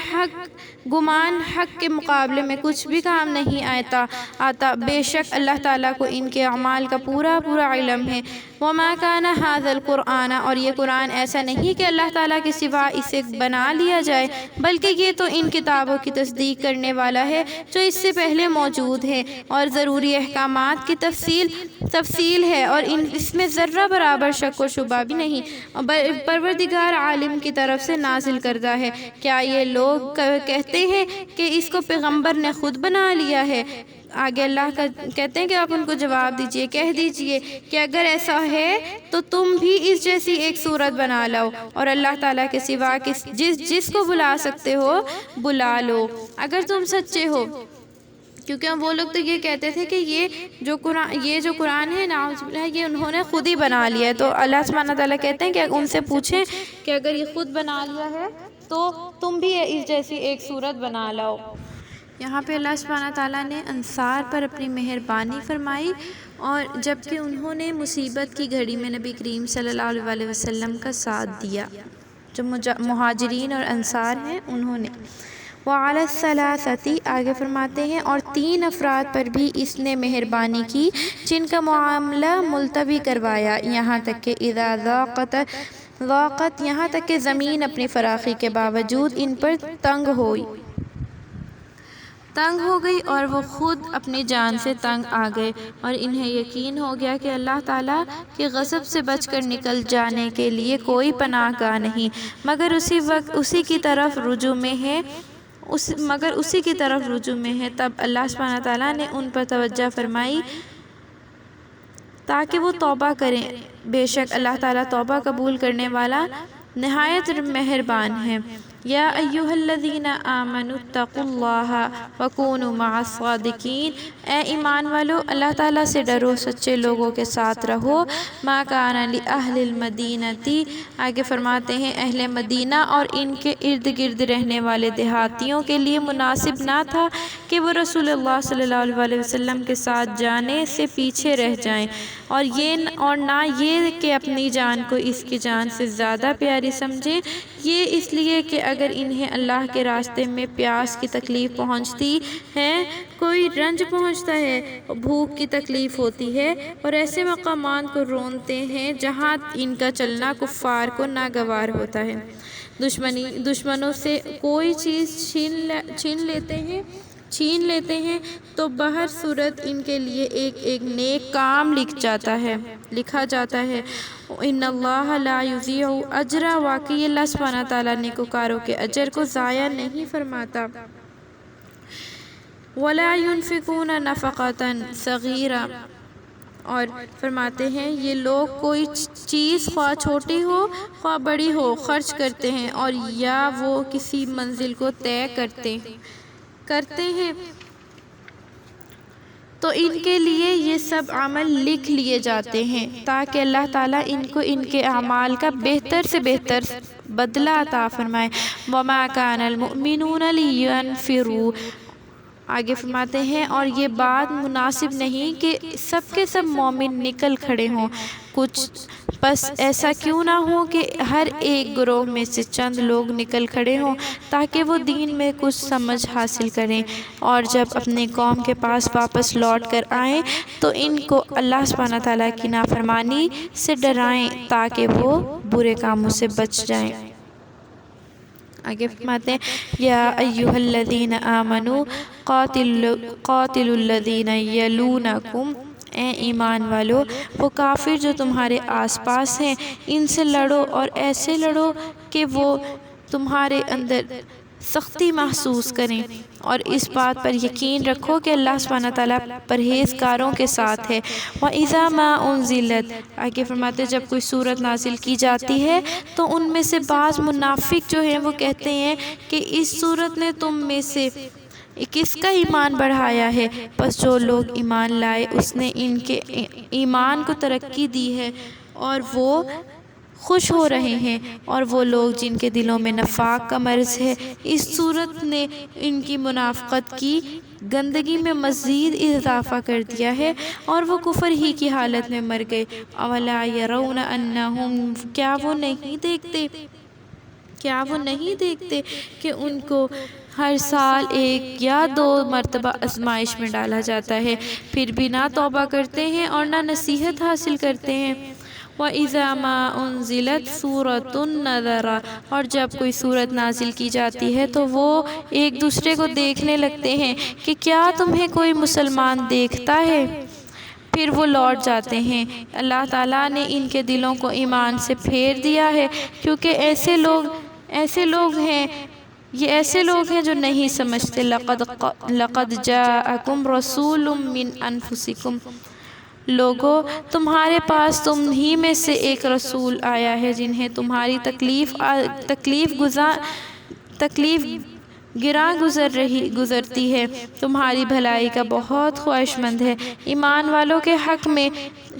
حق کے مقابلے میں کچھ بھی کام نہیں آتا۔ بے شک اللہ تعالیٰ کو ان کے اعمال کا پورا علم ہے۔ وما کان ھذا القرآن، اور یہ قرآن ایسا نہیں کہ اللہ تعالیٰ کے سوا اسے بنا لیا جائے، بلکہ یہ تو ان کتابوں کی تصدیق کرنے والا ہے جو اس سے پہلے موجود ہے، اور ضروری احکامات کی تفصیل ہے، اور اس میں ذرہ برابر شک و شبہ بھی نہیں، پروردگار عالم کی طرف سے نازل کردہ ہے۔ کیا یہ لوگ کہتے ہیں کہ اس کو پیغمبر نے خود بنا لیا ہے؟ آگے اللہ کہتے ہیں کہ آپ ان کو جواب دیجئے، کہہ دیجئے کہ اگر ایسا ہے تو تم بھی اس جیسی ایک صورت بنا لاؤ، اور اللہ تعالیٰ کے سوا جس کو بلا سکتے ہو بلا لو اگر تم سچے ہو۔ کیونکہ وہ لوگ تو یہ کہتے تھے کہ یہ جو قرآن ہے نعوذ باللہ یہ انہوں نے خود ہی بنا لیا ہے۔ تو اللہ سبحانہ تعالیٰ کہتے ہیں کہ ان سے پوچھیں کہ اگر یہ خود بنا لیا ہے تو تم بھی اس جیسی ایک صورت بنا لاؤ۔ یہاں پہ اللہ سبحانہ تعالیٰ نے انصار پر اپنی مہربانی فرمائی، اور جبکہ انہوں نے مصیبت کی گھڑی میں نبی کریم صلی اللہ علیہ وسلم کا ساتھ دیا، جو مہاجرین اور انصار ہیں انہوں نے۔ وعلی الثلاثۃ، آگے فرماتے ہیں اور 3 افراد پر بھی اس نے مہربانی کی جن کا معاملہ ملتوی کروایا، یہاں تک کہ اذا ضاقت، یہاں تک کہ زمین اپنی فراخی کے باوجود ان پر تنگ ہو گئی اور وہ خود اپنی جان سے تنگ آ گئے، اور انہیں یقین ہو گیا کہ اللہ تعالیٰ کے غضب سے بچ کر نکل جانے کے لیے کوئی پناہ گاہ نہیں مگر اسی کی طرف رجوع میں ہے۔ تب اللہ سبحانہ تعالیٰ نے ان پر توجہ فرمائی تاکہ وہ توبہ کریں، بے شک اللہ تعالیٰ توبہ قبول کرنے والا نہایت مہربان ہے۔ یا ایھا الذین آمنوا اتقوا اللہ وکونوا مع الصادقین، اے ایمان والو اللہ تعالیٰ سے ڈرو، سچے لوگوں کے ساتھ رہو۔ ما کان لأہل المدینۃ، آگے فرماتے ہیں اہل مدینہ اور ان کے ارد گرد رہنے والے دیہاتیوں کے لیے مناسب نہ تھا کہ وہ رسول اللہ صلی اللہ علیہ وسلم کے ساتھ جانے سے پیچھے رہ جائیں، اور نہ یہ کہ اپنی جان کو اس کی جان سے زیادہ پیاری سمجھیں، یہ اس لیے کہ اگر انہیں اللہ کے راستے میں پیاس کی تکلیف پہنچتی ہے، کوئی رنج پہنچتا ہے، بھوک کی تکلیف ہوتی ہے، اور ایسے مقامات کو رونتے ہیں جہاں ان کا چلنا کفار کو ناگوار ہوتا ہے، دشمنوں سے کوئی چیز چھین لیتے ہیں تو بہر صورت ان کے لیے ایک نیک کام لکھا جاتا ہے۔ ان اللہ لا یضیع اجر، واقعی اللہ سبحانہ تعالیٰ نیکوکاروں کے اجر کو ضائع نہیں فرماتا۔ ولا ينفقون نفقۃ صغیرہ، اور فرماتے ہیں یہ لوگ کوئی چیز خواہ چھوٹی ہو خواہ بڑی ہو خرچ کرتے ہیں، اور یا وہ کسی منزل کو طے کرتے ہیں تو ان کے لیے یہ سب عمل لکھ لیے جاتے ہیں تاکہ اللہ تعالیٰ ان کو ان کے اعمال کا بہتر سے بہتر بدلہ عطا فرمائے۔ وما کان المؤمنون لینفروا، آگے فرماتے ہیں اور یہ بات مناسب نہیں کہ سب کے سب مومن نکل کھڑے ہوں، کچھ بس ایسا کیوں نہ ہو کہ ہر ایک گروہ میں سے چند لوگ نکل کھڑے ہوں تاکہ وہ دین میں کچھ سمجھ حاصل کریں، اور جب اپنے قوم کے پاس واپس لوٹ کر آئیں تو ان کو اللہ سبحانہ تعالیٰ کی نافرمانی سے ڈرائیں تاکہ وہ برے کاموں سے بچ جائیں۔ آگے فرماتے ہیں یا ایھا الذین آمنوا قاتلوا الذین یلونکم، اے ایمان والو وہ کافر جو تمہارے آس پاس ہیں ان سے لڑو، اور ایسے لڑو کہ وہ تمہارے اندر سختی محسوس کریں، اور اس بات پر یقین رکھو کہ اللہ سبحانہ تعالیٰ پرہیزگاروں کے ساتھ ہے۔ وَإِذَا مَا أُنزِلَتْ، آگے فرماتے ہیں جب کوئی سورت نازل کی جاتی ہے تو ان میں سے بعض منافق جو ہیں وہ کہتے ہیں کہ اس سورت نے تم میں سے کس کا ایمان بڑھایا ہے، بس جو لوگ ایمان لائے اس نے ان کے ایمان کو ترقی دی ہے اور وہ خوش ہو رہے ہیں، اور وہ لوگ جن کے دلوں میں نفاق کا مرض ہے اس صورت نے ان کی منافقت کی گندگی میں مزید اضافہ کر دیا ہے اور وہ کفر ہی کی حالت میں مر گئے۔ اولا یرون انہم، کیا وہ نہیں دیکھتے کہ ان کو ہر سال 1 یا 2 مرتبہ آزمائش میں ڈالا جاتا ہے، پھر بھی نہ توبہ کرتے ہیں اور نہ نصیحت حاصل کرتے ہیں۔ وَإِذَا مَا أُنزِلَتْ سُورَةٌ نَظَرَ، اور جب کوئی سورت نازل کی جاتی ہے تو وہ ایک دوسرے کو دیکھنے لگتے ہیں کہ کیا تمہیں کوئی مسلمان دیکھتا ہے، پھر وہ لوٹ جاتے ہیں۔ اللہ تعالیٰ نے ان کے دلوں کو ایمان سے پھیر دیا ہے کیونکہ ایسے لوگ ہیں جو نہیں سمجھتے۔ لَقَدْ جَاءَكُمْ رَسُولٌ مِّنْ أَنفُسِكُمْ، لوگو تمہارے پاس تم ہی میں سے ایک رسول آیا ہے جنہیں تمہاری تکلیف گراں گزرتی ہے، تمہاری بھلائی کا بہت خواہش مند ہے، ایمان والوں کے حق میں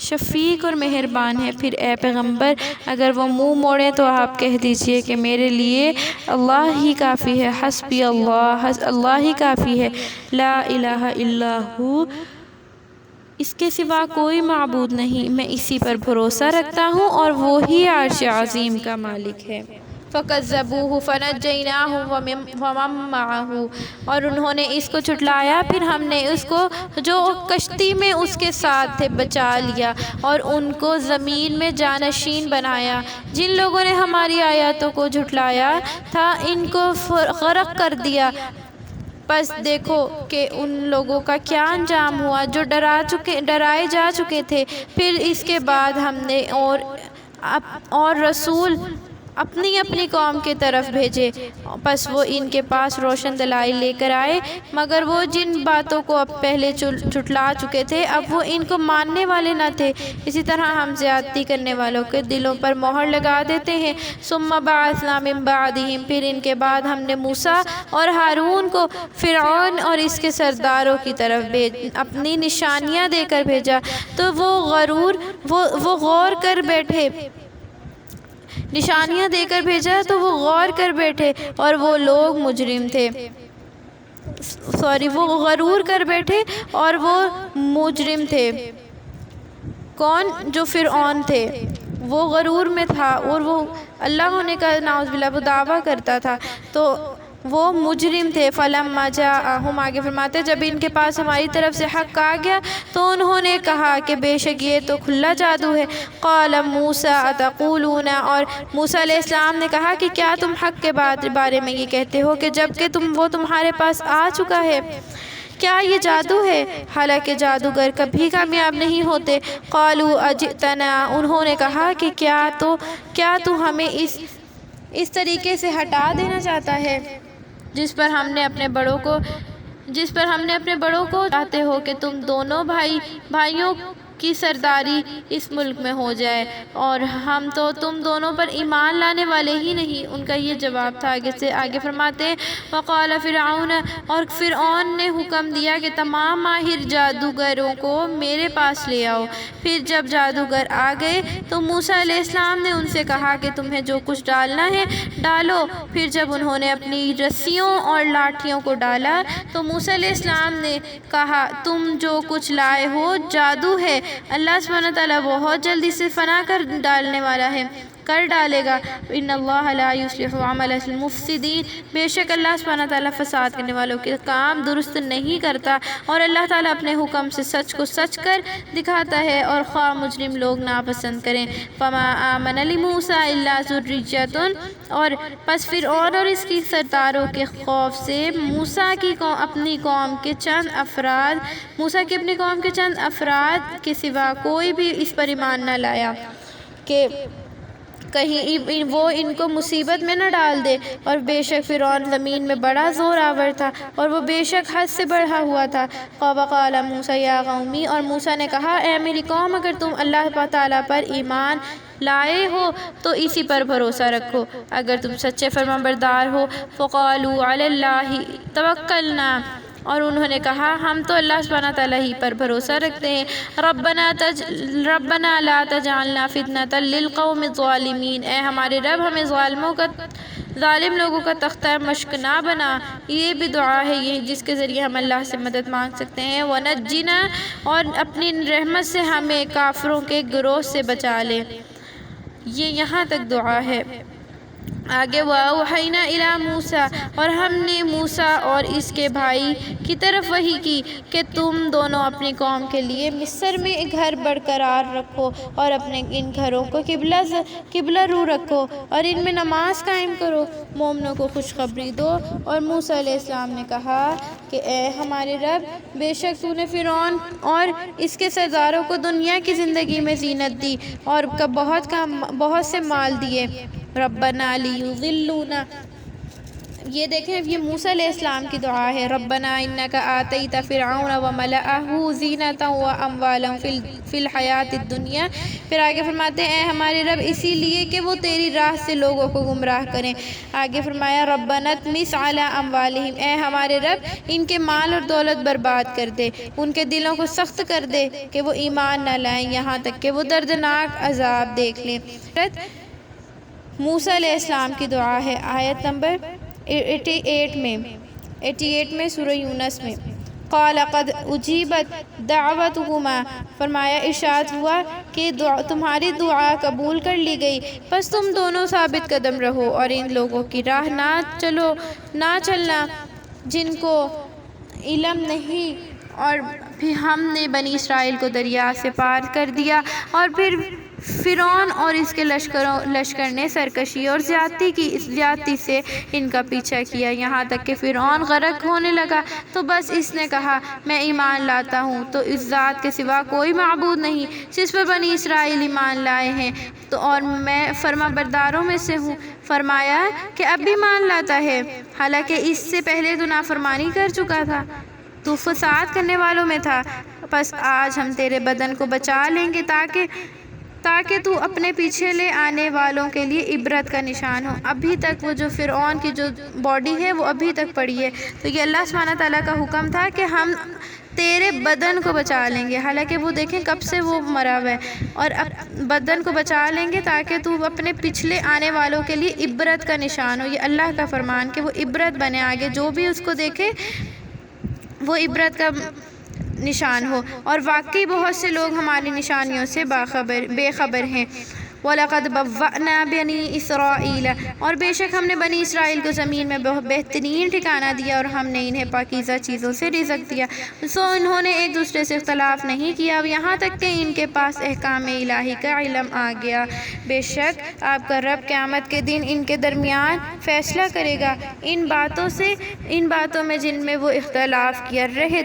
شفیق اور مہربان ہے۔ پھر اے پیغمبر اگر وہ منہ موڑیں تو آپ کہہ دیجئے کہ میرے لیے اللہ ہی کافی ہے، حسبی اللہ ہی کافی ہے، لا الہ الا ہو، اس کے سوا کوئی معبود نہیں، میں اسی پر بھروسہ رکھتا ہوں اور وہی عرش عظیم کا مالک ہے۔ فَكَذَّبُوهُ فَنَجَّيْنَاهُ وَمَن مَّعَهُ، اور انہوں نے اس کو جھٹلایا پھر ہم نے اس کو جو کشتی میں اس کے ساتھ تھے بچا لیا اور ان کو زمین میں جانشین بنایا۔ جن لوگوں نے ہماری آیاتوں کو جھٹلایا تھا ان کو غرق کر دیا، پس دیکھو کہ ان لوگوں کا کیا انجام ہوا جو ڈرائے جا چکے تھے۔ پھر اس کے بعد ہم نے اور رسول اپنی قوم کے طرف بھیجے، پس وہ ان کے پاس روشن دلائل لے کر آئے، مگر وہ جن باتوں کو اب پہلے جھٹلا چکے تھے اب وہ ان کو ماننے والے نہ تھے۔ اسی طرح ہم زیادتی کرنے والوں کے دلوں پر مہر لگا دیتے ہیں۔ ثم بعثنا من بعدہم، پھر ان کے بعد ہم نے موسیٰ اور ہارون کو فرعون اور اس کے سرداروں کی طرف اپنی نشانیاں دے کر بھیجا تو وہ غور کر بیٹھے اور وہ لوگ مجرم تھے، وہ غرور کر بیٹھے اور وہ مجرم تھے۔ کون؟ جو فرعون تھے وہ غرور میں تھا اور وہ اللہ ہونے کا نعوذ باللہ وہ دعویٰ کرتا تھا، تو وہ مجرم تھے۔ فَلَمَّا جَاءَهُمْ، آگے فرماتے جب ان کے پاس ہماری طرف سے حق آ گیا تو انہوں نے کہا کہ بے شک یہ تو کھلا جادو ہے۔ قَالَ مُوسَىٰ أَتَقُولُونَ، اور موسیٰ علیہ السلام نے کہا کہ کیا تم حق کے بارے میں یہ کہتے ہو کہ جبکہ وہ تمہارے پاس آ چکا ہے؟ کیا یہ جادو ہے؟ حالانکہ جادوگر کبھی کامیاب نہیں ہوتے۔ قَالُوا أَجِئْتَنَا، انہوں نے کہا کہ کیا تو ہمیں اس طریقے سے ہٹا دینا چاہتا ہے جس پر ہم نے اپنے بڑوں کو چاہتے ہو کہ تم دونوں بھائیوں کی سرداری اس ملک میں ہو جائے، اور ہم تو تم دونوں پر ایمان لانے والے ہی نہیں۔ ان کا یہ جواب تھا۔ آگے فرماتے ہیں وقال فرعون، اور فرعون نے حکم دیا کہ تمام ماہر جادوگروں کو میرے پاس لے آؤ۔ پھر جب جادوگر آ گئے تو موسیٰ علیہ السلام نے ان سے کہا کہ تمہیں جو کچھ ڈالنا ہے ڈالو۔ پھر جب انہوں نے اپنی رسیوں اور لاٹھیوں کو ڈالا تو موسیٰ علیہ السلام نے کہا تم جو کچھ لائے ہو جادو ہے، اللہ سبحانہ وتعالیٰ بہت جلدی سے فنا کر ڈالے گا۔ ان اللہ لا یصلح عمل المفسدین، بے شک اللہ سبحانہ تعالیٰ فساد کرنے والوں کے کام درست نہیں کرتا، اور اللہ تعالیٰ اپنے حکم سے سچ کو سچ کر دکھاتا ہے، اور خواہ مجرم لوگ ناپسند کریں۔ فما آمن لموسیٰ الا ذریۃ، اور پس فرعون اور اس کی سرداروں کے خوف سے موسیٰ کی اپنی قوم کے چند افراد کے سوا کوئی بھی اس پر ایمان نہ لایا کہ کہیں وہ ان کو مصیبت میں نہ ڈال دے، اور بے شک فرعون زمین میں بڑا زور آور تھا، اور وہ بے شک حد سے بڑھا ہوا تھا۔ وقال موسیٰ یا قومی، اور موسیٰ نے کہا اے میری قوم، اگر تم اللہ تعالیٰ پر ایمان لائے ہو تو اسی پر بھروسہ رکھو، اگر تم سچے فرمانبردار ہو۔ فقالوا علی اللہ توکلنا، اور انہوں نے کہا ہم تو اللہ سبحانہ تعالیٰ ہی پر بھروسہ رکھتے ہیں۔ ربنا لا تجعلنا فتنة للقوم الظالمین، اے ہمارے رب ہمیں ظالم لوگوں کا تختہ مشق نہ بنا۔ یہ بھی دعا ہے یہ جس کے ذریعے ہم اللہ سے مدد مانگ سکتے ہیں۔ ونجنا، اور اپنی رحمت سے ہمیں کافروں کے گروہ سے بچا لے۔ یہ یہاں تک دعا ہے۔ آگے وَأَوْحَيْنَا إِلَىٰ مُوسَىٰ، اور ہم نے موسیٰ اور اس کے بھائی کی طرف وحی کی کہ تم دونوں اپنی قوم کے لیے مصر میں گھر برقرار رکھو، اور اپنے ان گھروں کو قبلہ رو رکھو، اور ان میں نماز قائم کرو، مومنوں کو خوشخبری دو۔ اور موسیٰ علیہ السلام نے کہا کہ اے ہمارے رب، بے شک تو نے فرعون اور اس کے سرداروں کو دنیا کی زندگی میں زینت دی اور بہت سے مال دیے۔ ربنا لیضلونا، یہ دیکھیں یہ موسیٰ علیہ السلام کی دعا ہے۔ ربنا انک آتیت فرعون وملأہ زینۃ واموالا فی الحیاۃ الدنیا، پھر آگے فرماتے ہیں اے ہمارے رب اسی لیے کہ وہ تیری راہ سے لوگوں کو گمراہ کریں۔ آگے فرمایا ربنا اطمس علی اموالہم، اے ہمارے رب ان کے مال اور دولت برباد کر دے، ان کے دلوں کو سخت کر دے کہ وہ ایمان نہ لائیں یہاں تک کہ وہ دردناک عذاب دیکھ لیں۔ موسیٰ علیہ السلام کی دعا ہے، آیت نمبر 88 میں سورہ یونس میں۔ قال قد اجیبت دعوتکما، فرمایا ارشاد ہوا کہ تمہاری دعا قبول کر لی گئی، پس تم دونوں ثابت قدم رہو اور ان لوگوں کی راہ نہ چلنا جن کو علم نہیں۔ اور پھر ہم نے بنی اسرائیل کو دریا سے پار کر دیا، اور پھر فرعون اور اس کے لشکر نے سرکشی اور زیادتی سے ان کا پیچھا کیا، یہاں تک کہ فرعون غرق ہونے لگا۔ تو بس اس نے کہا میں ایمان لاتا ہوں تو اس ذات کے سوا کوئی معبود نہیں جس پر بنی اسرائیل ایمان لائے ہیں، تو اور میں فرما برداروں میں سے ہوں۔ فرمایا کہ اب بھی مان لاتا ہے، حالانکہ اس سے پہلے تو نافرمانی کر چکا تھا، تو فساد کرنے والوں میں تھا۔ پس آج ہم تیرے بدن کو بچا لیں گے تاکہ تو اپنے پیچھے لے آنے والوں کے لیے عبرت کا نشان ہو۔ ابھی تک وہ جو فرعون کی جو باڈی ہے وہ ابھی تک پڑی ہے، تو یہ اللہ سبحانہ تعالیٰ کا حکم تھا کہ ہم تیرے بدن کو بچا لیں گے، حالانکہ وہ دیکھیں کب سے وہ مرا ہوا ہے، اور بدن کو بچا لیں گے تاکہ تو اپنے پچھلے آنے والوں کے لیے عبرت کا نشان ہو۔ یہ اللہ کا فرمان کہ وہ عبرت بنے، آگے جو بھی اس کو دیکھے وہ عبرت کا نشان ہو۔ اور واقعی بہت سے لوگ ہماری نشانیوں سے بے خبر ہیں۔ وَلَقَدْ بَوَّأْنَا بَنِي إِسْرَائِيلَ، اور بے شک ہم نے بنی اسرائیل کو زمین میں بہترین ٹھکانہ دیا، اور ہم نے انہیں پاکیزہ چیزوں سے رزق دیا، سو انہوں نے ایک دوسرے سے اختلاف نہیں کیا یہاں تک کہ ان کے پاس احکام الہی کا علم آ گیا۔ بے شک آپ کا رب قیامت کے دن ان کے درمیان فیصلہ کرے گا ان باتوں میں جن میں وہ اختلاف کر رہے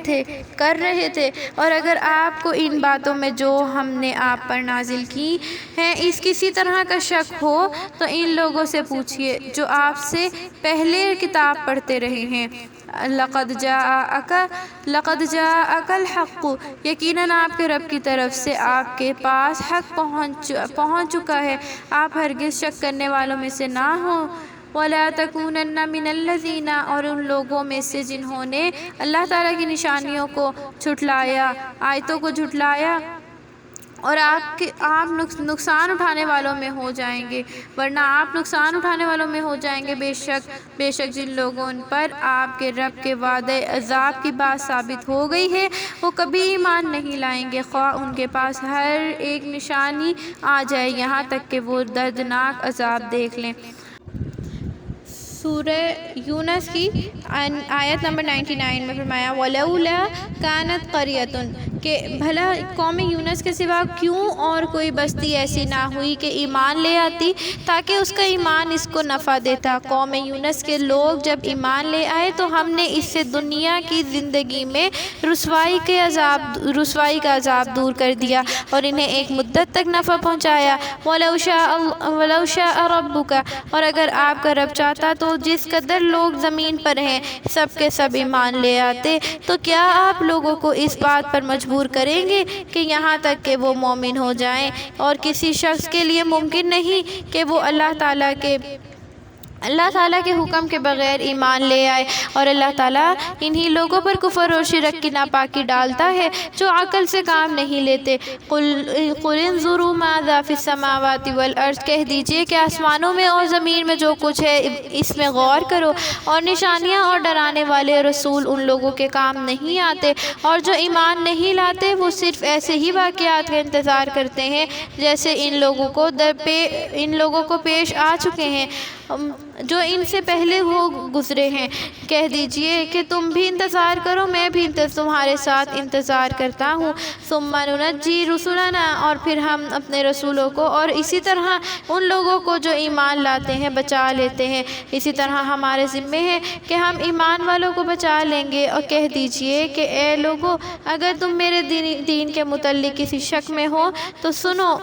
تھے، اور اگر آپ کو ان باتوں میں جو ہم نے آپ پر نازل کی ہیں اس کی کسی طرح کا شک ہو تو ان لوگوں سے پوچھئے جو آپ سے پہلے کتاب پڑھتے رہے ہیں۔ لقد جاءک الحق، یقیناً آپ کے رب کی طرف سے آپ کے پاس حق پہنچ چکا ہے، آپ ہرگز شک کرنے والوں میں سے نہ ہوں۔ وَلَا تَكُونَنَّ مِنَ الَّذِينَ، اور ان لوگوں میں سے جنہوں نے اللہ تعالیٰ کی نشانیوں کو جھٹلایا، آیتوں کو جھٹلایا، اور آپ نقصان اٹھانے والوں میں ہو جائیں گے، ورنہ آپ نقصان اٹھانے والوں میں ہو جائیں گے۔ بے شک جن لوگوں پر آپ کے رب کے وعدہ عذاب کی بات ثابت ہو گئی ہے وہ کبھی ایمان نہیں لائیں گے، خواہ ان کے پاس ہر ایک نشانی آ جائے، یہاں تک کہ وہ دردناک عذاب دیکھ لیں۔ سورہ یونس کی آیت نمبر 99 میں فرمایا وَلَوْلَا كَانَتْ قَرْيَةٌ، کہ بھلا قوم یونس کے سوا کیوں اور کوئی بستی ایسی نہ ہوئی کہ ایمان لے آتی تاکہ اس کا ایمان اس کو نفع دیتا۔ قوم یونس کے لوگ جب ایمان لے آئے تو ہم نے اس سے دنیا کی زندگی میں رسوائی کا عذاب دور کر دیا اور انہیں ایک مدت تک نفع پہنچایا۔ وَلَوْ شَاءَ رَبُّكَ، اور اگر آپ کا رب چاہتا تو جس قدر لوگ زمین پر ہیں سب کے سب ایمان لے آتے، تو کیا آپ لوگوں کو اس بات پر مجبور کریں گے کہ یہاں تک کہ وہ مومن ہو جائیں؟ اور کسی شخص کے لیے ممکن نہیں کہ وہ اللہ تعالیٰ کے حکم کے بغیر ایمان لے آئے، اور اللہ تعالیٰ انہی لوگوں پر کفر اور شرک کی ناپاکی ڈالتا ہے جو عقل سے کام نہیں لیتے۔ قُلِ انظُرُوا مَاذَا فِي السَّمَاوَاتِ وَالْأَرْضِ، کہہ دیجئے کہ آسمانوں میں اور زمین میں جو کچھ ہے اس میں غور کرو، اور نشانیاں اور ڈرانے والے رسول ان لوگوں کے کام نہیں آتے، اور جو ایمان نہیں لاتے وہ صرف ایسے ہی واقعات کا انتظار کرتے ہیں جیسے ان لوگوں کو پیش آ چکے ہیں جو ان سے پہلے ہو گزرے ہیں۔ کہہ دیجئے کہ تم بھی انتظار کرو، میں بھی تمہارے ساتھ انتظار کرتا ہوں۔ ثُمَّ نُنَجِّي رُسُلَنَا، اور پھر ہم اپنے رسولوں کو اور اسی طرح ان لوگوں کو جو ایمان لاتے ہیں بچا لیتے ہیں۔ اسی طرح ہمارے ذمے ہے کہ ہم ایمان والوں کو بچا لیں گے۔ اور کہہ دیجئے کہ اے لوگو، اگر تم میرے دین کے متعلق کسی شک میں ہو تو سنو،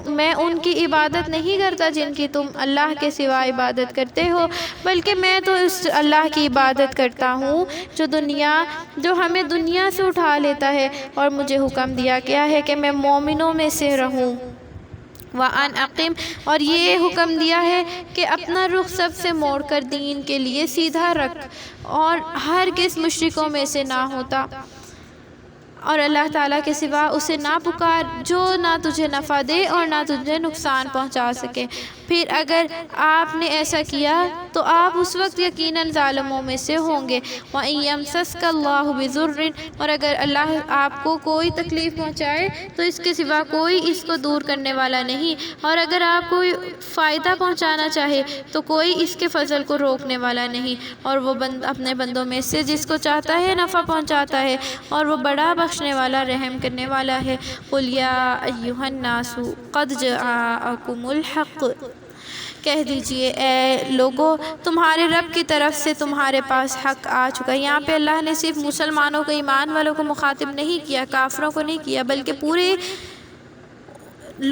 میں ان کی عبادت نہیں کرتا جن کی تم اللہ کے سوا عبادت کرتے ہو، بلکہ میں تو اس اللہ کی عبادت کرتا ہوں جو ہمیں دنیا سے اٹھا لیتا ہے، اور مجھے حکم دیا گیا ہے کہ میں مومنوں میں سے رہوں۔ وَأَنْ أَقِمْ، اور یہ حکم دیا ہے کہ اپنا رخ سب سے موڑ کر دین کے لیے سیدھا رکھ، اور ہرگز مشرکوں میں سے نہ ہوتا، اور اللہ تعالیٰ کے سوا اسے نہ پکار جو نہ تجھے نفع دے اور نہ تجھے نقصان پہنچا سکے۔ پھر اگر آپ نے ایسا کیا تو آپ اس وقت یقیناً ظالموں میں سے ہوں گے۔ وَإِن يَمْسَسْكَ اللَّهُ بِضُرٍّ، اور اگر اللہ آپ کو کوئی تکلیف پہنچائے تو اس کے سوا کوئی اس کو دور کرنے والا نہیں، اور اگر آپ کوئی فائدہ پہنچانا چاہے تو کوئی اس کے فضل کو روکنے والا نہیں، اور وہ اپنے بندوں میں سے جس کو چاہتا ہے نفع پہنچاتا ہے، اور وہ بڑا بخشنے والا رحم کرنے والا ہے۔ قُلْ يَا أَيُّهَا النَّاسُ قَدْ جَاءَكُمُ الْحَقُّ، کہہ دیجئے اے لوگو، تمہارے رب کی طرف سے تمہارے پاس حق آ چکا ہے۔ یہاں پہ اللہ نے صرف مسلمانوں کو، ایمان والوں کو مخاطب نہیں کیا، کافروں کو نہیں کیا، بلکہ پورے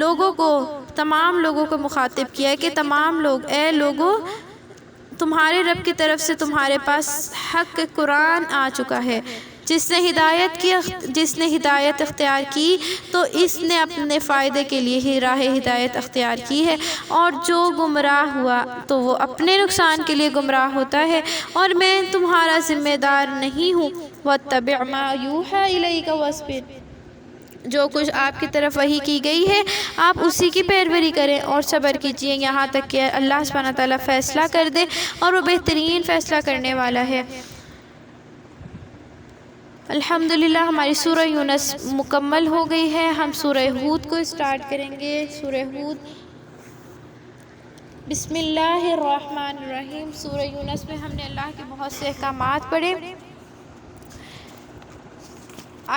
لوگوں کو، تمام لوگوں کو مخاطب کیا کہ تمام لوگ، اے لوگو، تمہارے رب کی طرف سے تمہارے پاس حق قرآن آ چکا ہے۔ جس نے ہدایت اختیار کی تو اس نے اپنے فائدے کے لیے ہی راہ ہدایت اختیار کی ہے، اور جو گمراہ ہوا تو وہ اپنے نقصان کے لیے گمراہ ہوتا ہے، اور میں تمہارا ذمہ دار نہیں ہوں۔ وَاتَّبِعْ مَا يُوحَىٰ إِلَيْكَ وَاصْبِرْ، جو کچھ آپ کی طرف وحی کی گئی ہے آپ اسی کی پیروی کریں اور صبر کیجئے یہاں تک کہ اللہ سبحانہ تعالیٰ فیصلہ کر دے، اور وہ بہترین فیصلہ کرنے والا ہے۔ الحمدللہ ہماری سورہ یونس مکمل ہو گئی ہے۔ ہم سورہ ہود کو اسٹارٹ کریں گے۔ سورہ ہود، بسم اللہ الرحمن الرحیم۔ سورہ یونس میں ہم نے اللہ کے بہت سے احکامات پڑھے۔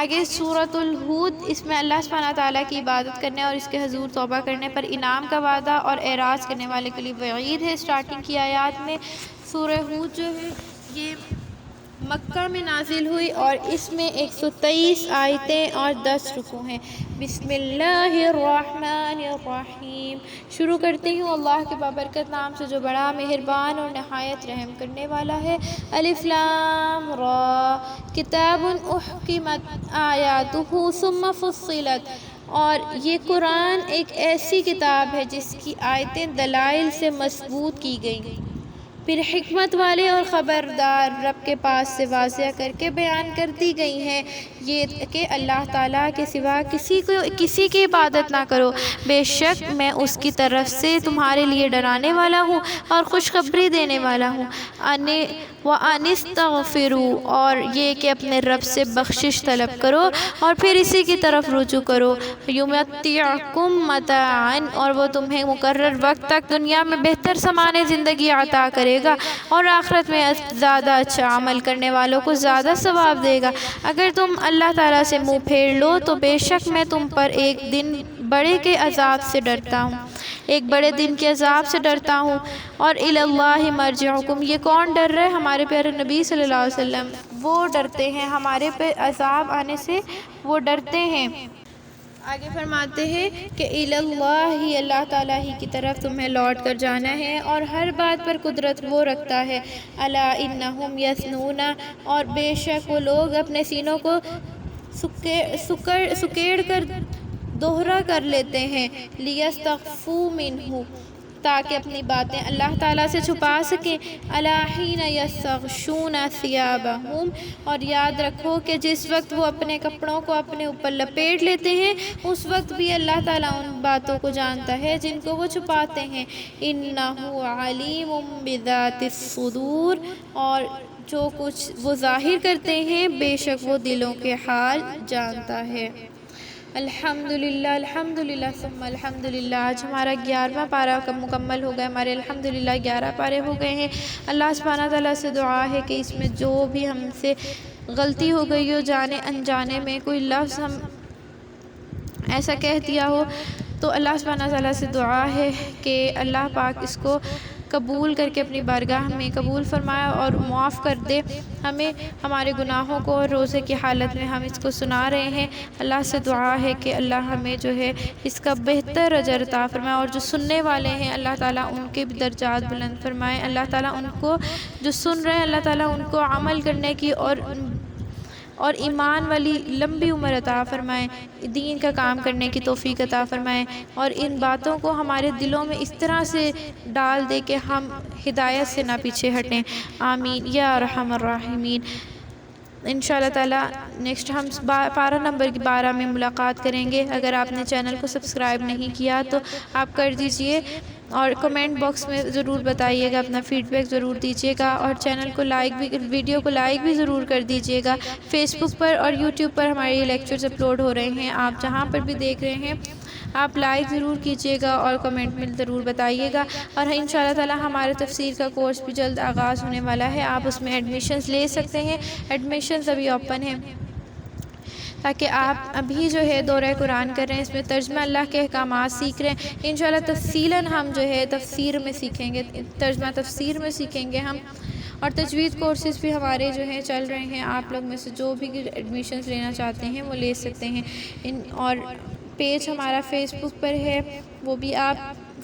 آگے سورۃ الہود، اس میں اللہ سبحانہ تعالیٰ کی عبادت کرنے اور اس کے حضور توبہ کرنے پر انعام کا وعدہ اور اعراض کرنے والے کے لیے وعید ہے۔ اسٹارٹنگ کی آیات میں سورہ ہود جو ہے یہ مکہ میں نازل ہوئی اور اس میں 123 آیتیں اور 10 رکوع ہیں۔ بسم اللہ الرحمن الرحیم۔ شروع کرتی ہوں اللہ کے بابرکت نام سے جو بڑا مہربان اور نہایت رحم کرنے والا ہے۔ الف لام را، کتاب احکمت آیاتہ ثم فصلت۔ اور یہ قرآن ایک ایسی کتاب ہے جس کی آیتیں دلائل سے مضبوط کی گئیں، پھر حکمت والے اور خبردار رب کے پاس سے واضح کر کے بیان کر دی گئی ہیں، یہ کہ اللہ تعالیٰ کے سوا کسی کی عبادت نہ کرو، بے شک میں اس کی طرف سے تمہارے لیے ڈرانے والا ہوں اور خوشخبری دینے والا ہوں۔ وَأَنِ اسْتَغْفِرُوا، اور یہ کہ اپنے رب سے بخشش طلب کرو اور پھر اسی کی طرف رجوع کرو۔ يُمَتِّعْكُم مَتَاعًا، اور وہ تمہیں مقرر وقت تک دنیا میں بہتر سامان زندگی عطا کرے گا اور آخرت میں زیادہ اچھا عمل کرنے والوں کو زیادہ ثواب دے گا۔ اگر تم اللہ تعالیٰ سے منہ پھیر لو تو بے شک میں تم پر ایک دن بڑے کے عذاب سے ڈرتا ہوں، ایک بڑے دن کے عذاب سے ڈرتا ہوں۔ اور الی اللہ مرجعکم، یہ کون ڈر رہے؟ ہمارے پیارے نبی صلی اللہ علیہ وسلم، وہ ڈرتے ہیں ہمارے پہ عذاب آنے سے، وہ ڈرتے ہیں۔ آگے فرماتے ہیں کہ الی اللہ، اللہ تعالیٰ ہی کی طرف تمہیں لوٹ کر جانا ہے اور ہر بات پر قدرت وہ رکھتا ہے۔ الا انہم یثنون، اور بے شک وہ لوگ اپنے سینوں کو سکیڑ کر دوہرا کر لیتے ہیں، لیستخفوا منہ، تاکہ اپنی باتیں اللہ تعالیٰ سے چھپا سکیں۔ الا حین یستغشون ثیابہم، اور یاد رکھو کہ جس وقت وہ اپنے کپڑوں کو اپنے اوپر لپیٹ لیتے ہیں اس وقت بھی اللہ تعالیٰ ان باتوں کو جانتا ہے جن کو وہ چھپاتے ہیں۔ انہ علیم بذات الصدور، اور جو کچھ وہ ظاہر کرتے ہیں بے شک وہ دلوں کے حال جانتا ہے۔ الحمدللہ، الحمدللہ ثم الحمدللہ۔ آج ہمارا 11واں پارہ مکمل ہو گیا، ہمارے الحمدللہ 11 پارے ہو گئے ہیں۔ اللہ سبحانہ تعالیٰ سے دعا ہے کہ اس میں جو بھی ہم سے غلطی ہو گئی ہو، جانے انجانے میں کوئی لفظ ہم ایسا کہہ دیا ہو تو اللہ سبحانہ تعالیٰ سے دعا ہے کہ اللہ پاک اس کو قبول کر کے اپنی بارگاہ میں قبول فرمائے اور معاف کر دے ہمیں ہمارے گناہوں کو۔ اور روزے کی حالت میں ہم اس کو سنا رہے ہیں، اللہ سے دعا ہے کہ اللہ ہمیں جو ہے اس کا بہتر اجر عطا فرمائے، اور جو سننے والے ہیں اللہ تعالیٰ ان کے بھی درجات بلند فرمائے۔ اللہ تعالیٰ ان کو جو سن رہے ہیں اللہ تعالیٰ ان کو عمل کرنے کی اور ایمان والی لمبی عمر عطا فرمائے، دین کا کام کرنے کی توفیق عطا فرمائے، اور ان باتوں کو ہمارے دلوں میں اس طرح سے ڈال دے کہ ہم ہدایت سے نہ پیچھے ہٹیں۔ آمین یا ارحم الراحمین۔ انشاءاللہ تعالیٰ نیکسٹ ہم پارہ نمبر 12 میں ملاقات کریں گے۔ اگر آپ نے چینل کو سبسکرائب نہیں کیا تو آپ کر دیجئے، اور کمنٹ باکس میں ضرور بتائیے گا، اپنا فیڈ بیک ضرور دیجیے گا، اور چینل کو لائک بھی، ویڈیو کو لائک بھی ضرور کر دیجیے گا۔ فیس بک پر اور یوٹیوب پر ہمارے یہ لیکچرز اپلوڈ ہو رہے ہیں، آپ جہاں پر بھی دیکھ رہے ہیں آپ لائک ضرور کیجیے گا اور کمنٹ میں ضرور بتائیے گا۔ اور انشاءاللہ تعالیٰ ہمارے تفسیر کا کورس بھی جلد آغاز ہونے والا ہے، آپ اس میں ایڈمیشنز لے سکتے ہیں، ایڈمیشنز ابھی اوپن ہیں، تاکہ آپ ابھی جو ہے دورہ قرآن کر رہے ہیں، اس میں ترجمہ اللہ کے احکامات سیکھ رہے ہیں۔ انشاءاللہ تفصیلاً ہم جو ہے تفسیر میں سیکھیں گے، ترجمہ تفسیر میں سیکھیں گے ہم، اور تجوید کورسز بھی ہمارے جو ہیں چل رہے ہیں۔ آپ لوگ میں سے جو بھی ایڈمیشنز لینا چاہتے ہیں وہ لے سکتے ہیں۔ اور پیج ہمارا فیس بک پر ہے، وہ بھی آپ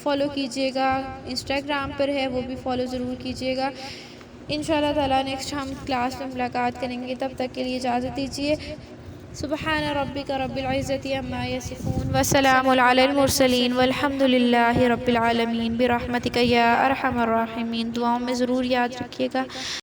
فالو کیجئے گا، انسٹاگرام پر ہے وہ بھی فالو ضرور کیجئے گا۔ انشاءاللہ تعالیٰ نیکسٹ ہم کلاس میں ملاقات کریں گے، تب تک کے لیے اجازت دیجیے۔ سبحان ربک رب العزت عما یصفون وسلام علی المرسلین والحمد للہ رب العالمین برحمتک یا ارحم الراحمین۔ دعاؤں میں ضرور یاد رکھیے گا۔